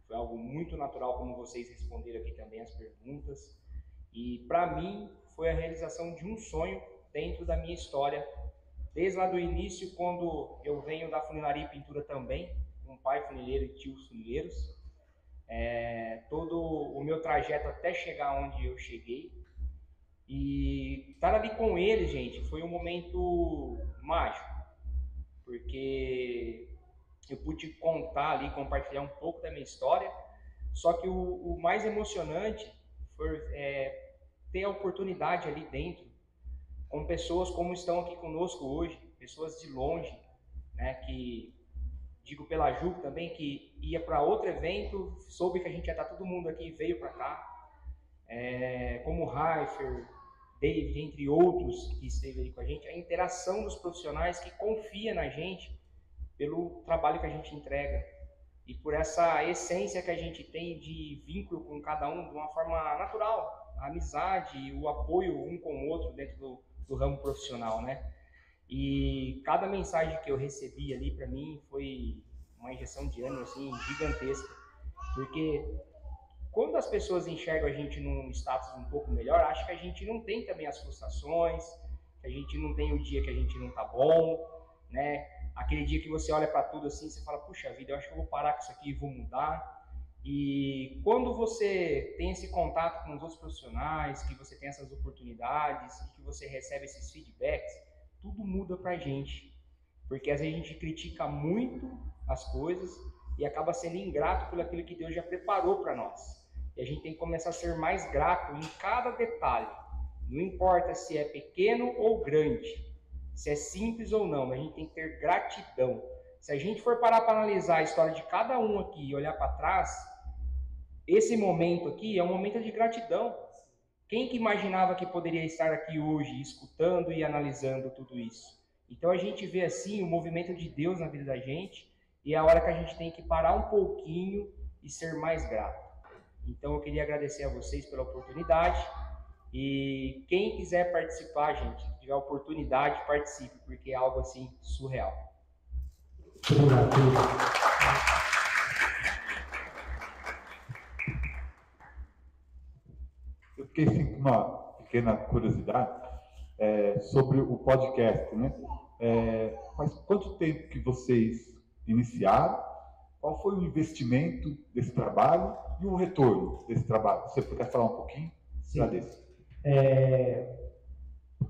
Speaker 10: Foi algo muito natural, como vocês responderam aqui também as perguntas. E para mim foi a realização de um sonho dentro da minha história, desde lá do início, quando eu venho da funilaria e pintura também, com pai funileiro e tios funileiros, todo o meu trajeto até chegar onde eu cheguei, e estar ali com eles, gente, foi um momento mágico, porque eu pude contar ali, compartilhar um pouco da minha história, só que o mais emocionante foi ter a oportunidade ali dentro, com pessoas como estão aqui conosco hoje, pessoas de longe, né, que, digo pela Ju também, que ia para outro evento, soube que a gente ia estar todo mundo aqui, veio para cá, como Raifer, David, entre outros que esteve aí com a gente, a interação dos profissionais que confiam na gente pelo trabalho que a gente entrega e por essa essência que a gente tem de vínculo com cada um de uma forma natural, a amizade, o apoio um com o outro dentro do ramo profissional, né? E cada mensagem que eu recebi ali para mim foi uma injeção de ânimo assim gigantesca, porque quando as pessoas enxergam a gente num status um pouco melhor, acho que a gente não tem também as frustrações, que a gente não tem o dia que a gente não tá bom, né? Aquele dia que você olha para tudo assim, você fala, puxa vida, eu acho que eu vou parar com isso aqui e vou mudar. E quando você tem esse contato com os outros profissionais, que você tem essas oportunidades e que você recebe esses feedbacks, tudo muda pra gente. Porque às vezes a gente critica muito as coisas e acaba sendo ingrato por aquilo que Deus já preparou para nós. E a gente tem que começar a ser mais grato em cada detalhe. Não importa se é pequeno ou grande, se é simples ou não, mas a gente tem que ter gratidão. Se a gente for parar para analisar a história de cada um aqui e olhar para trás, esse momento aqui é um momento de gratidão. Quem que imaginava que poderia estar aqui hoje, escutando e analisando tudo isso? Então a gente vê assim o movimento de Deus na vida da gente e é a hora que a gente tem que parar um pouquinho e ser mais grato. Então eu queria agradecer a vocês pela oportunidade E quem quiser participar, gente, se tiver oportunidade, participe, porque é algo assim surreal.
Speaker 11: Eu fiquei assim, com uma pequena curiosidade sobre o podcast, né? Faz quanto tempo que vocês iniciaram? Qual foi o investimento desse trabalho e o retorno desse trabalho? Se você puder falar um pouquinho, agradeço.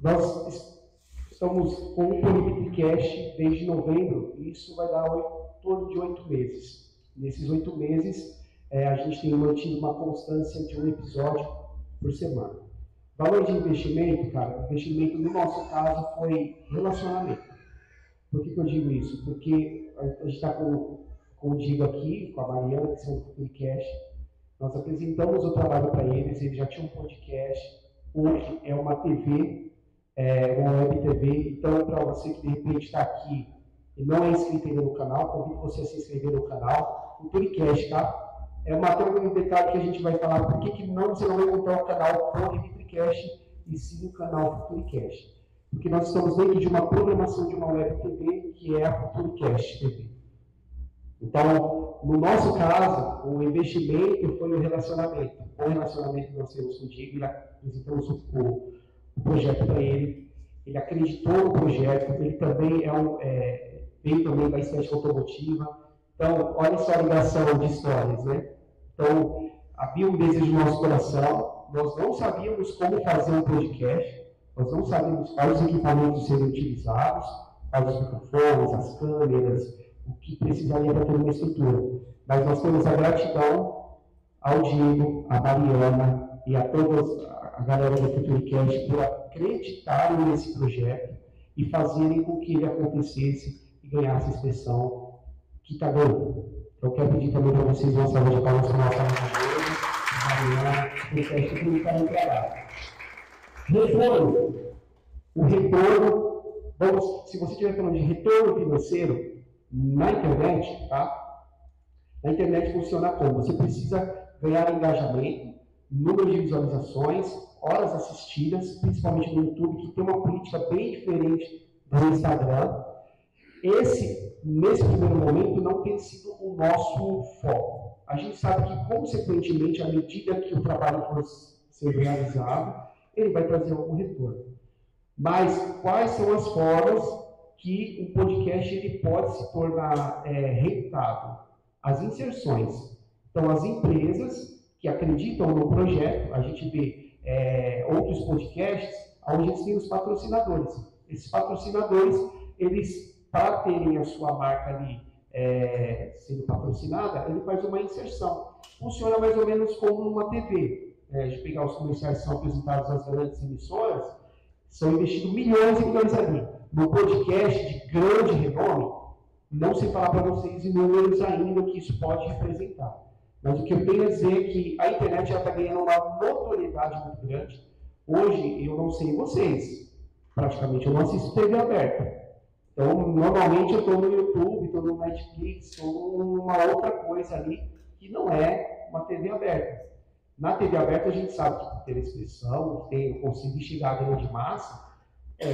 Speaker 1: Nós estamos com o Polipcast desde novembro, e isso vai dar em torno de 8 meses. Nesses 8 meses, a gente tem mantido uma constância de um episódio por semana. Valor de investimento, cara, investimento no nosso caso foi relacionamento. Por que eu digo isso? Porque a gente está com o Diego aqui, com a Mariana, que são do Polipcast. Nós apresentamos o trabalho para eles já tinham um podcast, hoje é uma TV, uma web TV. Então, para você que de repente está aqui e não é inscrito ainda no canal, convido você a se inscrever no canal, o Polipcast, tá? Até um detalhe que a gente vai falar, por que você não vai encontrar o canal Polipcast e sim o canal Futuricast. Porque nós estamos dentro de uma programação de uma web TV, que é a Futuricast TV. Então, no nosso caso, o investimento foi o relacionamento. O relacionamento que nós temos com o Diego, apresentamos o projeto para ele, ele acreditou no projeto, ele também veio também da estética automotiva. Então, olha só a ligação de histórias, né? Então, havia um desejo no nosso coração, nós não sabíamos como fazer um podcast, nós não sabíamos quais equipamentos serem utilizados, quais os microfones, as câmeras, o que precisaria para ter uma estrutura. Mas nós temos a gratidão ao Diego, à Mariana e a toda a galera do Futuricast por acreditarem nesse projeto e fazerem com que ele acontecesse e ganhasse a expressão que está ganhando. Eu quero pedir também para vocês uma salva de palmas para a nossa Mariana, que está no trabalho. Retorno. O retorno, se você estiver falando de retorno financeiro, na internet, tá? Na internet funciona como? Você precisa ganhar engajamento, número de visualizações, horas assistidas, principalmente no YouTube, que tem uma política bem diferente do Instagram. Nesse primeiro momento, não tem sido o nosso foco. A gente sabe que, consequentemente, à medida que o trabalho for ser realizado, ele vai trazer algum retorno. Mas quais são as formas que um podcast ele pode se tornar rentável? As inserções. Então, as empresas que acreditam no projeto, a gente vê outros podcasts onde eles têm os patrocinadores. Esses patrocinadores, eles, para terem a sua marca ali sendo patrocinada, ele faz uma inserção. Funciona mais ou menos como uma TV. A gente pegar os comerciais que são apresentados nas grandes emissoras, são investidos milhões e milhões ali. No podcast de grande renome, não sei falar para vocês em números ainda o que isso pode representar. Mas o que eu tenho a dizer é que a internet está ganhando uma notoriedade muito grande. Hoje, eu não sei vocês, praticamente eu não assisto TV aberta. Então, normalmente eu estou no YouTube, estou no Netflix, estou numa outra coisa ali que não é uma TV aberta. Na TV aberta a gente sabe que tem expressão, tem conseguir chegar a grande massa,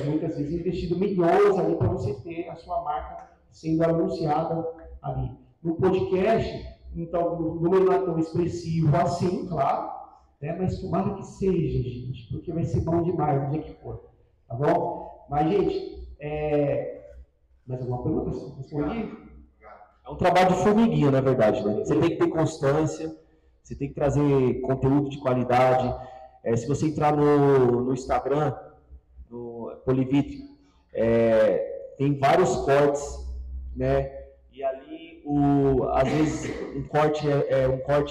Speaker 1: muitas vezes investido milhões ali para você ter a sua marca sendo anunciada ali. No podcast, então, o número não é tão expressivo assim, claro, né? Mas tomara que seja, gente, porque vai ser bom demais o dia que for, tá bom? Mas, gente, mais alguma pergunta? Respondi?
Speaker 2: É um trabalho de formiguinha, na verdade, né? Você tem que ter constância, você tem que trazer conteúdo de qualidade. Se você entrar no Instagram, no Polivitri, tem vários cortes, né? E ali, às vezes, um corte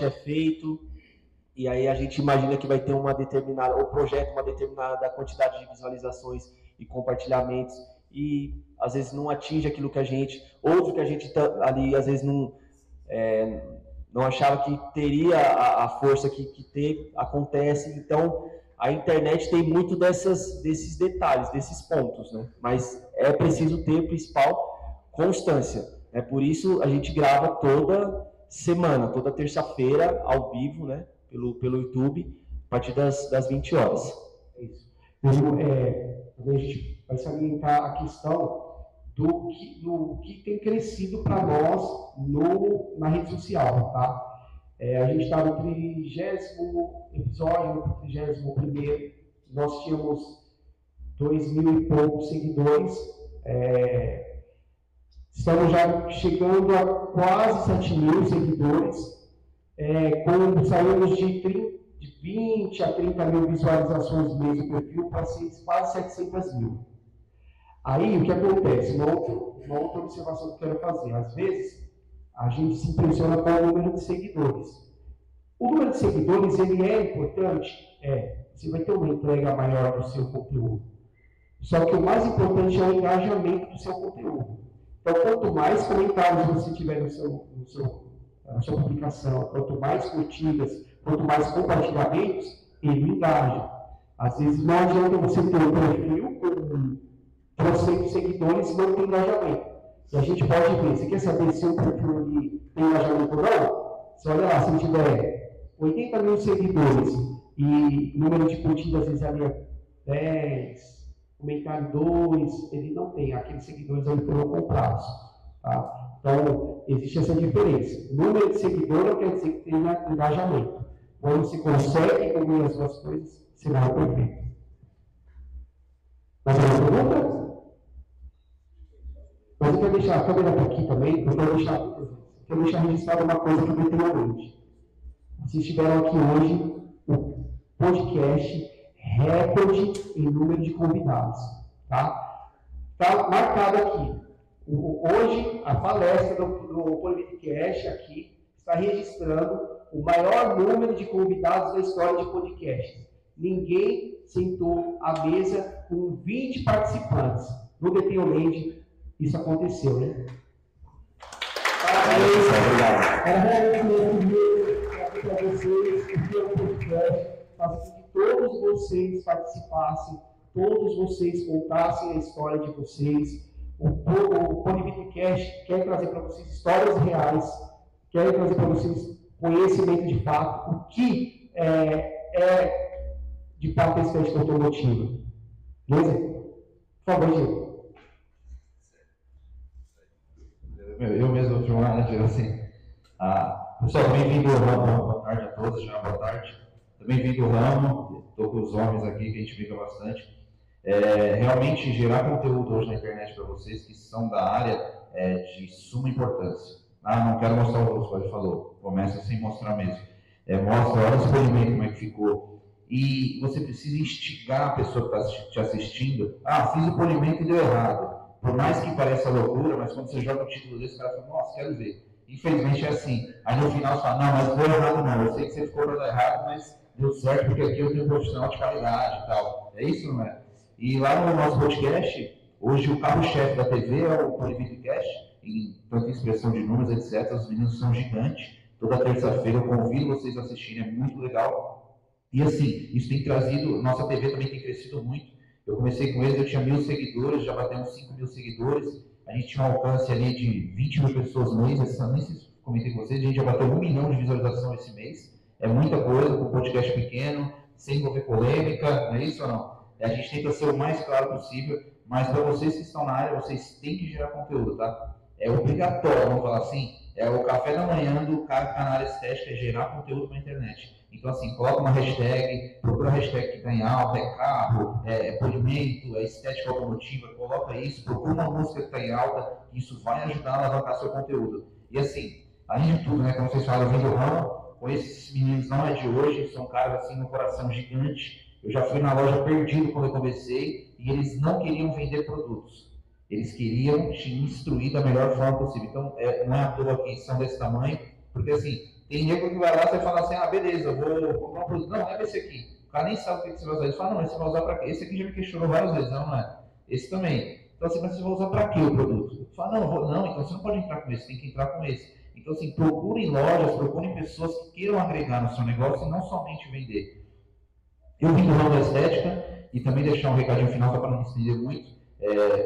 Speaker 2: é feito, e aí a gente imagina que vai ter uma determinada quantidade de visualizações e compartilhamentos, e às vezes não atinge aquilo que a gente, outro que a gente ali, às vezes não achava que teria a força que acontece. Então, a internet tem muito desses detalhes, desses pontos, né? Mas é preciso ter, principal, constância. Né? Por isso, a gente grava toda semana, toda terça-feira, ao vivo, né? Pelo YouTube, a partir das 20 horas.
Speaker 1: É isso. Também a gente vai salientar a questão do que tem crescido para nós na rede social, tá? A gente está no 30º episódio, no 31º, nós tínhamos 2.000 e poucos seguidores, estamos já chegando a quase 7.000 seguidores, saímos de 20 a 30 mil visualizações mês do perfil para quase 700 mil. Aí, o que acontece? Uma outra observação que eu quero fazer. Às vezes, a gente se impressiona com o número de seguidores. O número de seguidores, ele é importante? Você vai ter uma entrega maior do seu conteúdo. Só que o mais importante é o engajamento do seu conteúdo. Então, quanto mais comentários você tiver na sua publicação, quanto mais curtidas, quanto mais compartilhamentos, ele engaja. Às vezes, não adianta você ter um perfil com 300 seguidores e não tem engajamento. E a gente pode ver, você quer saber se o perfil ali tem engajamento ou não? Você olha lá, se tiver 80 mil seguidores e número de curtidas, às vezes ali é 10, comentário 2, ele não tem, aqueles seguidores ali foram comprados. Tá? Então, existe essa diferença. O número de seguidor não quer dizer que tenha engajamento. Quando você consegue unir as duas coisas, será perfeito. Mais alguma pergunta? Mas eu quero deixar a câmera aqui também, eu quero deixar registrado uma coisa que eu vi anteriormente. Vocês tiveram aqui hoje o podcast recorde em número de convidados. Tá? Está marcado aqui. Hoje, a palestra do podcast aqui está registrando o maior número de convidados da história de podcast. Ninguém sentou à mesa com 20 participantes. No DPOland, isso aconteceu, né? Parabéns! Era realmente para vocês, porque o podcast faz com que todos vocês participassem, todos vocês contassem a história de vocês. O Polivitcast quer trazer para vocês histórias reais, quer trazer para vocês conhecimento de fato, o que é de fato a estética automotiva. Beleza? Por favor, Diego.
Speaker 12: Eu mesmo, João, assim, pessoal, bem-vindo ao ramo, boa tarde a todos, já boa tarde. Bem-vindo ao ramo, estou com os homens aqui, que a gente brinca bastante. Realmente, gerar conteúdo hoje na internet para vocês que são da área é de suma importância. Não quero mostrar o rosto, ele falou, começa sem mostrar mesmo. Mostra, olha o experimento, como é que ficou. E você precisa instigar a pessoa que está te assistindo. Fiz o polimento e deu errado. Por mais que pareça loucura, mas quando você joga o título desse, o cara fala, nossa, quero ver. Infelizmente é assim. Aí no final você fala, não, mas deu errado não. Eu sei que você ficou dando errado, mas deu certo porque aqui eu tenho um profissional de qualidade e tal. É isso, não é? E lá no nosso podcast, hoje o carro-chefe da TV é o Polivitcast, em tanta expressão de números, etc. Os meninos são gigantes. Toda terça-feira eu convido vocês a assistirem, é muito legal. E assim, isso tem trazido, nossa TV também tem crescido muito. Eu comecei com eles, eu tinha 1.000 seguidores, já batemos 5.000 seguidores. A gente tinha um alcance ali de 20 mil pessoas no mês, nem sei se comentei com vocês, a gente já bateu 1 milhão de visualização esse mês. É muita coisa, com um podcast pequeno, sem envolver polêmica, não é isso ou não? A gente tenta ser o mais claro possível, mas para vocês que estão na área, vocês têm que gerar conteúdo, tá? É obrigatório, vamos falar assim, é o café da manhã do cara que está na área estética, é gerar conteúdo para a internet. Então, assim, coloca uma hashtag, procura a hashtag que está em alta, é carro, é polimento, é estética automotiva, coloca isso, procura uma música que está em alta, isso vai ajudar a alavancar seu conteúdo. E assim, além de tudo, né, como vocês falam, vem do ramo, conheço esses meninos, não é de hoje, são caras assim, no coração gigante. Eu já fui na loja perdido quando eu comecei e eles não queriam vender produtos. Eles queriam te instruir da melhor forma possível. Então, não é à toa que são desse tamanho, porque assim, tem nego que vai lá e fala assim, beleza, eu vou comprar um produto. Não, é esse aqui. O cara nem sabe o que você vai usar. Ele fala, não, esse você vai usar para quê? Esse aqui já me questionou várias vezes, não é? Esse também. Então, assim, mas você vai usar para quê o produto? Eu falo, não, então você não pode entrar com esse, tem que entrar com esse. Então, assim, procurem lojas, procurem pessoas que queiram agregar no seu negócio e não somente vender. Eu vim do ramo da estética e também deixar um recadinho final, só para não me estender muito.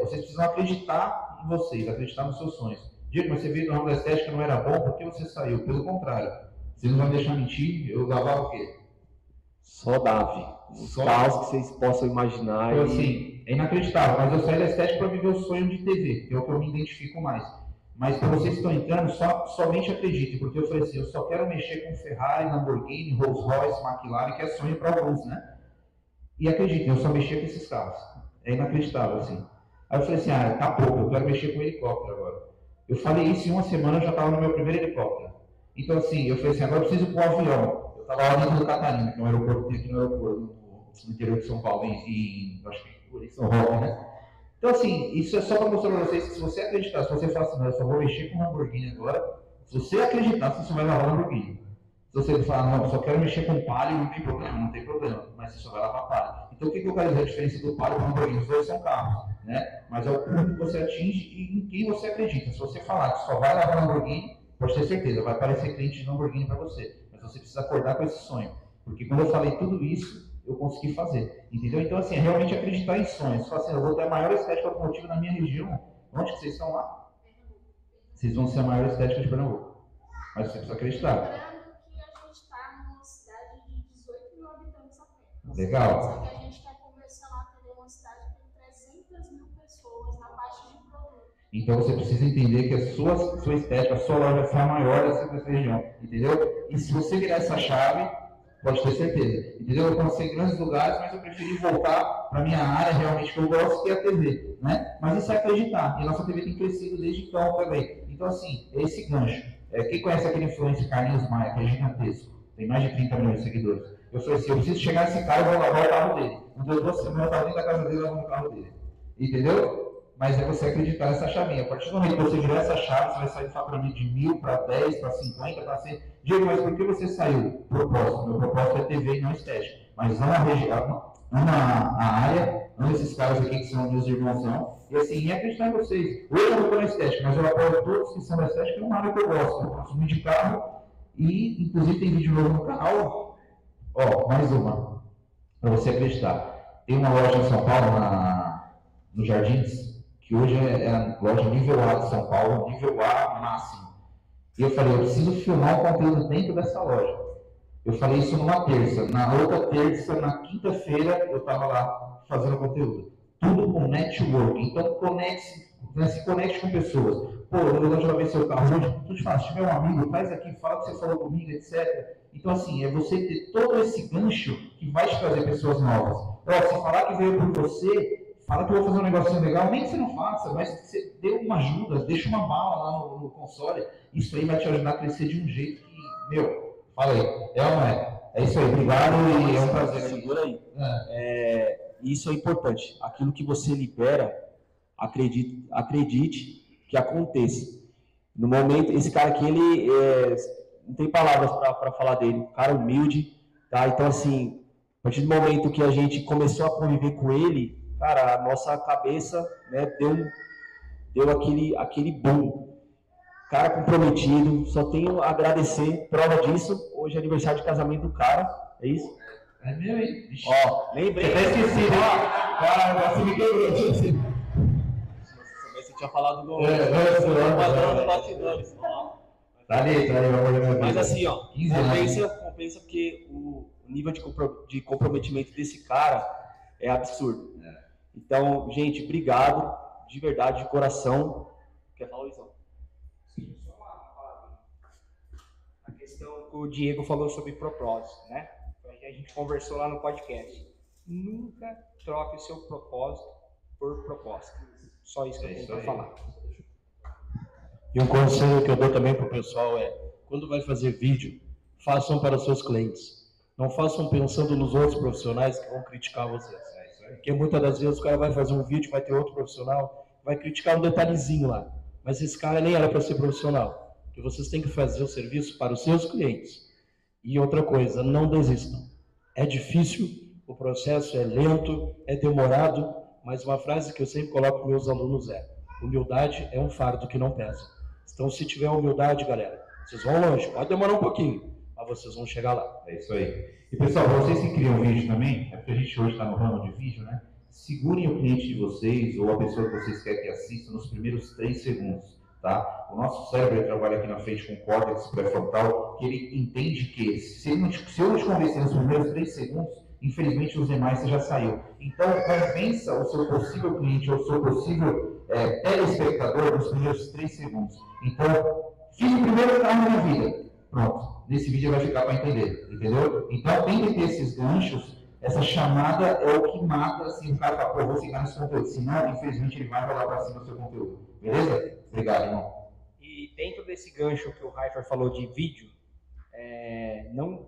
Speaker 12: Vocês precisam acreditar em vocês, acreditar nos seus sonhos. Diego, mas você veio do ramo da estética, não era bom, por que você saiu? Pelo contrário, vocês não vão me deixar mentir, eu lavava o quê?
Speaker 2: Só Davi. Os casos que vocês possam imaginar.
Speaker 12: Então, assim, é inacreditável, mas eu saí da estética para viver o sonho de TV, que é o que eu me identifico mais. Mas para vocês que estão entrando, somente acreditem, porque eu falei assim, eu só quero mexer com Ferrari, Lamborghini, Rolls Royce, McLaren, que é sonho para alguns, né? E acreditem, eu só mexia com esses carros. É inacreditável, assim. Aí eu falei assim, tá pouco, eu quero mexer com helicóptero agora. Eu falei isso em uma semana, eu já estava no meu primeiro helicóptero. Então, assim, eu falei assim, agora eu preciso ir para o avião. Eu estava lá dentro do Catarina, que é um aeroporto que tem aqui no aeroporto, no interior de São Paulo, acho que em São Roque, né? Então, assim, isso é só para mostrar para vocês que se você acreditar, se você falar assim, não, eu só vou mexer com Lamborghini agora, se você acreditar, você só vai lavar Lamborghini. Se você falar, não, eu só quero mexer com Palio, não tem problema, mas você só vai lavar Palio. Então, o que eu quero dizer? A diferença do Palio e do Lamborghini, os dois são carros, né? Mas é o público que você atinge e em quem você acredita. Se você falar que só vai lavar Lamborghini, pode ter certeza, vai aparecer cliente de Lamborghini para você. Mas você precisa acordar com esse sonho. Porque quando eu falei tudo isso, eu consegui fazer, entendeu? Então, assim, é realmente acreditar em sonhos. Assim, eu vou ter a maior estética automotiva na minha região. Onde que vocês estão lá? Vocês vão ser a maior estética de Pernambuco. Mas você precisa acreditar.
Speaker 13: Lembrando que a gente está numa cidade de 18 mil habitantes apenas.
Speaker 12: Legal.
Speaker 13: Só que a gente está começando a atender uma cidade que tem 300 mil pessoas na parte de produto.
Speaker 12: Então, você precisa entender que a sua estética, a sua loja vai ser a maior dessa região, entendeu? E se você virar essa chave, pode ter certeza, entendeu? Eu passei em grandes lugares, mas eu preferi voltar para a minha área realmente que eu gosto, que é a TV, né? Mas isso é acreditar, e a nossa TV tem crescido desde então também. Então, assim, é esse gancho. Quem conhece aquele influencer Carlinhos Maia, que é gigantesco, tem mais de 30 milhões de seguidores. Eu falei assim, eu preciso chegar nesse cara e vou lavar o carro dele. Não deu 2 semanas, eu estava dentro da casa dele lavando o carro dele. Entendeu? Mas é você acreditar nessa chavinha. A partir do momento que você virar essa chave, você vai sair do faturamento de 1.000 para 10, para 50, para 100. Diego, mas por que você saiu? Propósito. Meu propósito é TV e não estética. Mas ama a região, ama a área, ama esses caras aqui que são meus irmãozão. E assim, acreditar em vocês. Hoje eu não estou na estética, mas eu apoio todos que são da estética, é uma área que eu gosto. Eu consumo de carro e, inclusive, tem vídeo novo no canal. Ó, mais uma, para você acreditar. Tem uma loja em São Paulo, no Jardins, que hoje é a loja nível A de São Paulo, nível A máximo. E eu falei, eu preciso filmar o conteúdo dentro dessa loja. Eu falei isso numa terça. Na outra terça, na quinta-feira, eu estava lá fazendo conteúdo. Tudo com network. Então, se conecte com pessoas. Pô, eu vou lá ver seu carro hoje. Tu te fala, se tiver um amigo, traz aqui, fala que você falou comigo, etc. Então, assim, é você ter todo esse gancho que vai te trazer pessoas novas. Ó, se falar que veio por você, fala que eu vou fazer um negocinho legal, nem que você não faça, mas você dê uma ajuda, deixa uma bala lá no console, isso aí vai te ajudar a crescer de um jeito que, meu, fala aí, é ou não é? É isso aí, obrigado e é um prazer.
Speaker 2: Segura aí. Isso é importante. Aquilo que você libera, acredite que aconteça. No momento, esse cara aqui, ele não tem palavras para falar dele, um cara humilde, tá? Então, assim, a partir do momento que a gente começou a conviver com ele, cara, a nossa cabeça, né, deu aquele boom. Cara comprometido, só tenho a agradecer. Prova disso, hoje é aniversário de casamento do cara, é isso?
Speaker 12: É meu, hein?
Speaker 2: Ó, lembrei.
Speaker 12: Você tá esquecido, hein? Cara, você me quebrou.
Speaker 2: Você tinha falado no bastidores.
Speaker 12: Tá ali,
Speaker 2: mas assim, ó, compensa porque o nível de comprometimento desse cara é absurdo. Então, gente, obrigado, de verdade, de coração. Quer falar, Luizão?
Speaker 10: Sim, só uma palavra. A questão que o Diego falou sobre propósito, né? A gente conversou lá no podcast. Nunca troque o seu propósito por proposta. Só isso que eu tenho para falar.
Speaker 4: E um conselho que eu dou também para o pessoal é, quando vai fazer vídeo, façam para os seus clientes. Não façam pensando nos outros profissionais que vão criticar vocês. Porque muitas das vezes o cara vai fazer um vídeo, vai ter outro profissional, vai criticar um detalhezinho lá. Mas esse cara nem era para ser profissional. Porque vocês têm que fazer o serviço para os seus clientes. E outra coisa, não desistam. É difícil, o processo é lento, é demorado, mas uma frase que eu sempre coloco para meus alunos é: humildade é um fardo que não pesa. Então, se tiver humildade, galera, vocês vão longe. Pode demorar um pouquinho, mas vocês vão chegar lá.
Speaker 12: É isso aí. E pessoal, vocês que criam vídeo também, é porque a gente hoje está no ramo de vídeo, né? Segurem o cliente de vocês ou a pessoa que vocês querem que assista nos primeiros 3 segundos, tá? O nosso cérebro trabalha aqui na frente com córtex pré-frontal porque ele entende que se eu não te convencer nos primeiros 3 segundos, infelizmente os demais você já saiu. Então, convença o seu possível cliente ou o seu possível telespectador nos primeiros 3 segundos. Então, fiz o primeiro carro na vida. Pronto. Nesse vídeo vai ficar para entender. Entendeu? Então, tem que ter esses ganchos. Essa chamada é o que mata, assim, o cara fala, pô, eu vou ficar nesse conteúdo. Senão, infelizmente, ele vai rolar para cima do seu conteúdo. Beleza? Obrigado, irmão.
Speaker 10: E dentro desse gancho que o Raifer falou de vídeo, não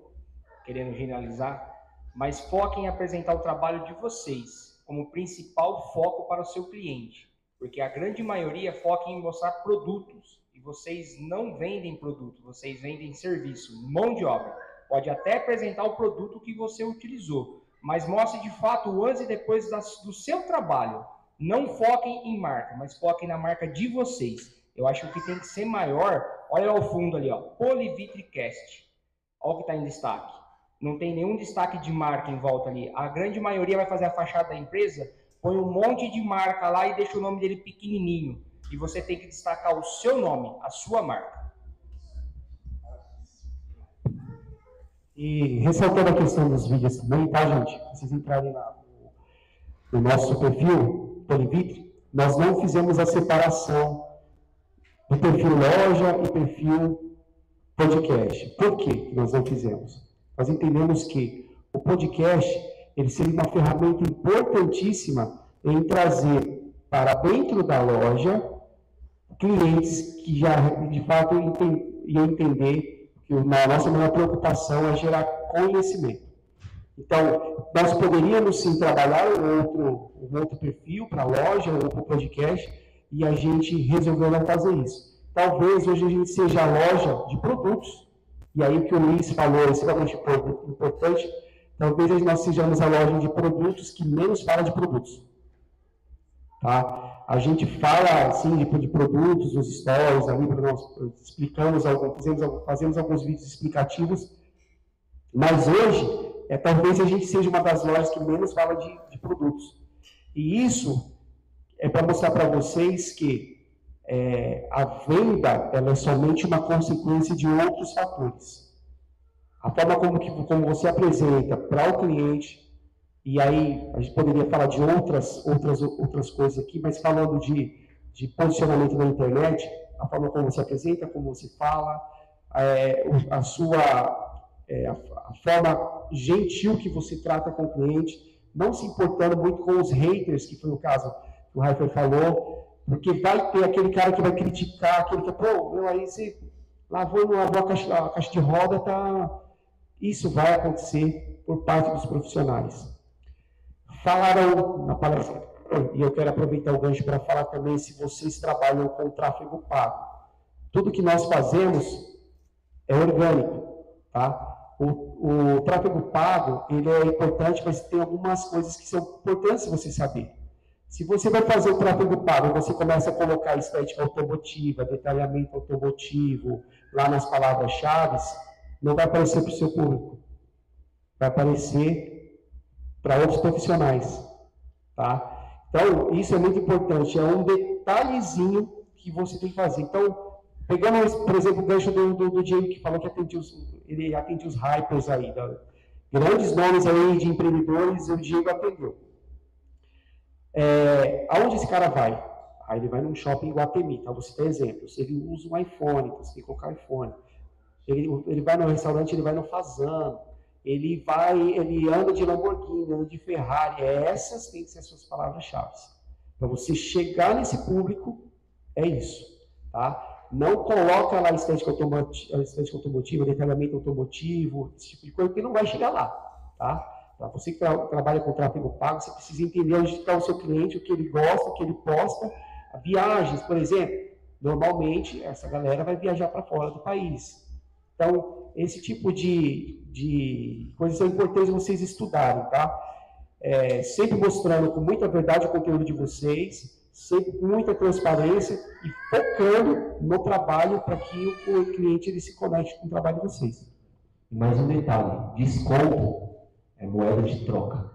Speaker 10: querendo generalizar, mas foquem em apresentar o trabalho de vocês como principal foco para o seu cliente. Porque a grande maioria foca em mostrar produtos. E vocês não vendem produto, vocês vendem serviço, mão de obra. Pode até apresentar o produto que você utilizou, mas mostre de fato o antes e depois do seu trabalho. Não foquem em marca, mas foquem na marca de vocês. Eu acho que tem que ser maior. Olha ao fundo ali, ó, Polivitricast. Olha o que está em destaque. Não tem nenhum destaque de marca em volta ali. A grande maioria vai fazer a fachada da empresa, põe um monte de marca lá e deixa o nome dele pequenininho. E você tem que destacar o seu nome, a sua marca.
Speaker 1: E ressaltando a questão dos vídeos também, tá, gente? Vocês entrarem lá no nosso perfil, Polivitri, nós não fizemos a separação do perfil loja e perfil podcast. Por que nós não fizemos? Nós entendemos que o podcast ele seria uma ferramenta importantíssima em trazer para dentro da loja clientes que já, de fato, iam entender que a nossa maior preocupação é gerar conhecimento. Então, nós poderíamos sim trabalhar um outro perfil para a loja ou para o podcast e a gente resolveu não fazer isso. Talvez hoje a gente seja a loja de produtos, e aí o que o Luiz falou é extremamente importante, talvez nós sejamos a loja de produtos que menos fala de produtos. Tá? A gente fala assim de produtos, nos stories, ali para nós explicamos, fazemos alguns vídeos explicativos, mas hoje talvez a gente seja uma das lojas que menos fala de produtos. E isso é para mostrar para vocês que a venda ela é somente uma consequência de outros fatores. A forma como você apresenta para o cliente, e aí a gente poderia falar de outras coisas aqui, mas falando de posicionamento na internet, a forma como você apresenta, como você fala, a forma gentil que você trata com o cliente, não se importando muito com os haters, que foi o caso que o Raifer falou, porque vai ter aquele cara que vai criticar, aquele que, aí você lavou a caixa de roda, tá... Isso vai acontecer por parte dos profissionais. Falaram na palestra, e eu quero aproveitar o gancho para falar também, se vocês trabalham com tráfego pago. Tudo que nós fazemos é orgânico, tá? O tráfego pago, ele é importante, mas tem algumas coisas que são importantes você saber. Se você vai fazer o tráfego pago, você começa a colocar estética automotiva, detalhamento automotivo, lá nas palavras-chave, não vai aparecer para o seu público. Vai aparecer para outros profissionais. Tá? Então, isso é muito importante. É um detalhezinho que você tem que fazer. Então, pegando, por exemplo, o gancho do Diego, que falou que ele atende os hypers aí, grandes nomes aí de empreendedores, o Diego atendeu. Aonde esse cara vai? Aí ele vai num shopping em Guatemi, tá? Você tem exemplos. Ele usa um iPhone, você tem que colocar iPhone. Ele vai no restaurante, ele vai no Fazano. Ele anda de Lamborghini, anda de Ferrari. Essas têm que ser as suas palavras-chave. Para você chegar nesse público, é isso. Tá? Não coloca lá estética automotiva, detalhamento automotivo, esse tipo de coisa, porque não vai chegar lá. Tá? Para você que trabalha com tráfego pago, você precisa entender onde está o seu cliente, o que ele gosta, o que ele posta. Viagens, por exemplo. Normalmente, essa galera vai viajar para fora do país. Então, esse tipo de coisas são importantes vocês estudarem, tá? Sempre mostrando com muita verdade o conteúdo de vocês, sempre com muita transparência e focando no trabalho para que o cliente ele se conecte com o trabalho de vocês.
Speaker 2: Mais um detalhe, desconto é moeda de troca.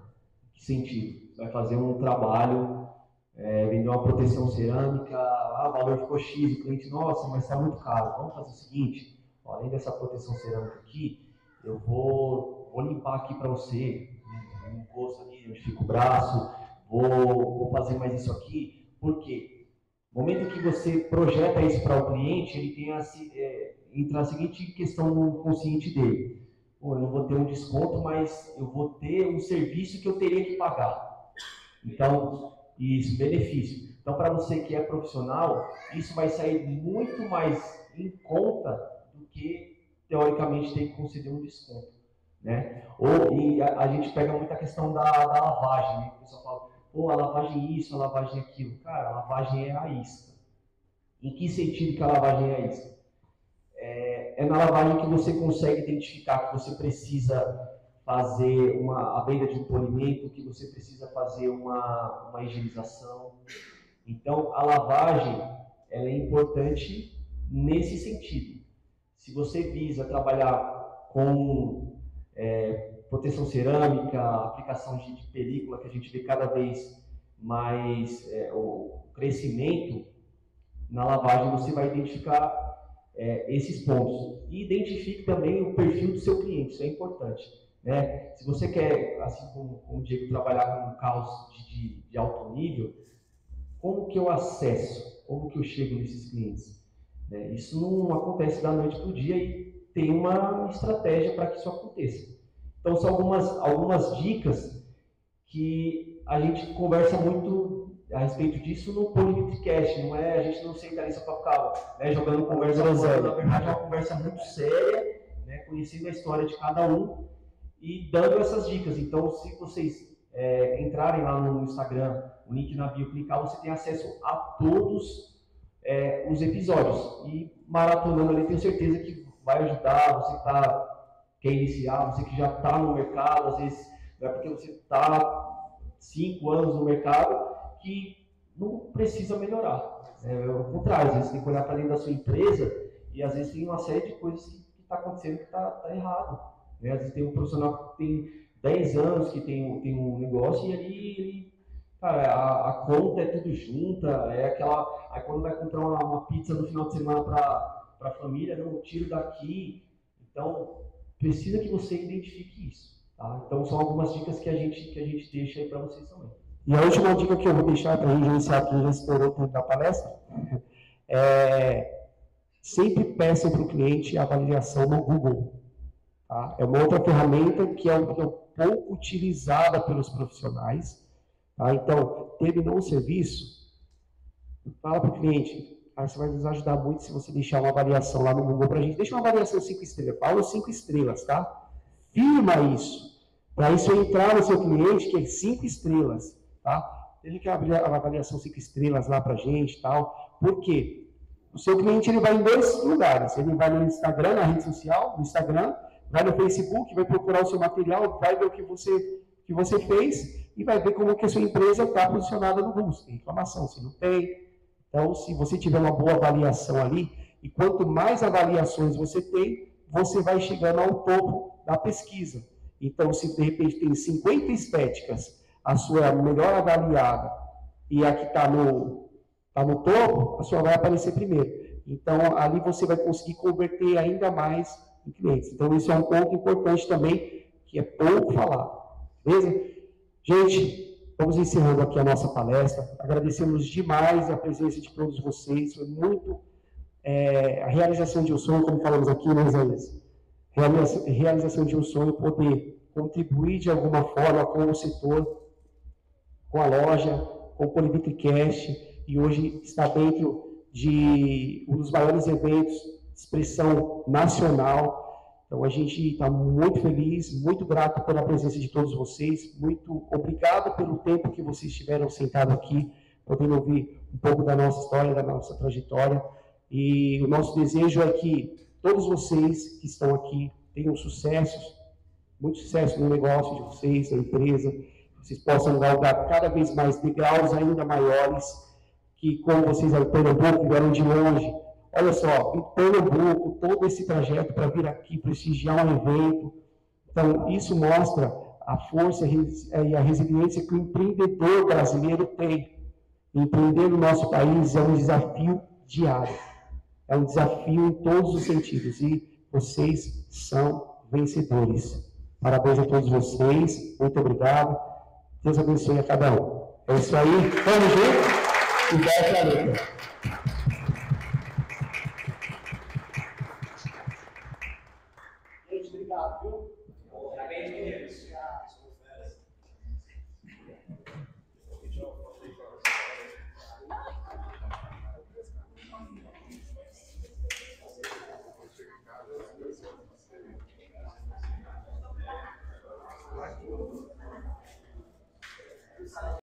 Speaker 2: Que sentido? Você vai fazer um trabalho, vender uma proteção cerâmica, o valor ficou X, o cliente, nossa, mas está muito caro. Vamos fazer o seguinte, ó, além dessa proteção cerâmica aqui, eu vou limpar aqui para você, no encosto aqui, onde fica o braço, vou fazer mais isso aqui. Por quê? No momento que você projeta isso para o cliente, ele tem entra a seguinte questão no consciente dele. Pô, eu não vou ter um desconto, mas eu vou ter um serviço que eu teria que pagar. Então, isso, benefício. Então, para você que é profissional, isso vai sair muito mais em conta do que, teoricamente, ter que conceder um desconto, né? E a gente pega muita questão da lavagem, né? O pessoal fala, pô, a lavagem isso, a lavagem aquilo. Cara, a lavagem é a isca. Em que sentido que a lavagem é a isca? É na lavagem que você consegue identificar que você precisa fazer a venda de um polimento, que você precisa fazer uma higienização. Então, a lavagem ela é importante nesse sentido. Se você visa trabalhar com proteção cerâmica, aplicação de película, que a gente vê cada vez mais o crescimento, na lavagem você vai identificar esses pontos. E identifique também o perfil do seu cliente, isso é importante, né? Se você quer, assim como o Diego, trabalhar com carros de alto nível, como que eu acesso? Como que eu chego nesses clientes? Né? Isso não acontece da noite para o dia e tem uma estratégia para que isso aconteça. Então, são algumas dicas que a gente conversa muito a respeito disso no Polivitricast. Não é, a gente não senta ali só para ficar, né, jogando conversa fora. Na verdade, é uma conversa muito séria, né, conhecendo a história de cada um e dando essas dicas. Então, se vocês entrarem lá no Instagram, o link na bio, clicar, você tem acesso a todos os episódios. E maratonando ali, tenho certeza que vai ajudar você que quer iniciar, você que já está no mercado, às vezes não é porque você está 5 anos no mercado que não precisa melhorar. Ao contrário, às vezes você tem que olhar para dentro da sua empresa e às vezes tem uma série de coisas que está acontecendo que está errado. Né? Às vezes tem um profissional que tem 10 anos que tem um negócio e ali cara, a conta é tudo junta, aí quando vai comprar uma pizza no final de semana para a família, não, eu tiro daqui. Então, precisa que você identifique isso. Tá? Então, são algumas dicas que a gente deixa aí para vocês também.
Speaker 1: E a última dica que eu vou deixar para a gente iniciar aqui, já estourou o tempo da palestra, sempre peçam para o cliente a avaliação no Google. Tá? É uma outra ferramenta que é um pouco utilizada pelos profissionais. Tá? Então, terminou o serviço, fala para o cliente, você vai nos ajudar muito se você deixar uma avaliação lá no Google para a gente. Deixa uma avaliação 5 estrelas, fala 5 estrelas, tá? Firma isso, para isso entrar no seu cliente, que é 5 estrelas, tá? Deixa que a avaliação 5 estrelas lá para a gente e tal. Por quê? O seu cliente ele vai em 2 lugares, ele vai no Instagram, na rede social, no Instagram, vai no Facebook, vai procurar o seu material, vai ver o que você fez e vai ver como que a sua empresa está posicionada no Google. Se tem reclamação, se não tem. Então, se você tiver uma boa avaliação ali, e quanto mais avaliações você tem, você vai chegando ao topo da pesquisa. Então, se de repente tem 50 estéticas, a sua é a melhor avaliada, e a que está no topo, a sua vai aparecer primeiro. Então, ali você vai conseguir converter ainda mais em clientes. Então, isso é um ponto importante também, que é pouco falado. Beleza? Gente, vamos encerrando aqui a nossa palestra. Agradecemos demais a presença de todos vocês. Foi muito a realização de um sonho, como falamos aqui, né, Isaías? Realização de um sonho, poder contribuir de alguma forma com o setor, com a loja, com o Polivitricast, e hoje está dentro de um dos maiores eventos de expressão nacional. Então, a gente está muito feliz, muito grato pela presença de todos vocês, muito obrigado pelo tempo que vocês estiveram sentados aqui, podendo ouvir um pouco da nossa história, da nossa trajetória. E o nosso desejo é que todos vocês que estão aqui tenham muito sucesso no negócio de vocês, na empresa, vocês possam galgar cada vez mais degraus ainda maiores, que como vocês aí em Pernambuco vieram de longe. Olha só, em Pernambuco, todo esse trajeto para vir aqui prestigiar um evento. Então, isso mostra a força e a resiliência que o empreendedor brasileiro tem. Empreender no nosso país é um desafio diário. É um desafio em todos os sentidos. E vocês são vencedores. Parabéns a todos vocês, muito obrigado. Deus abençoe a cada um. É isso aí, vamos junto e vai pra luta.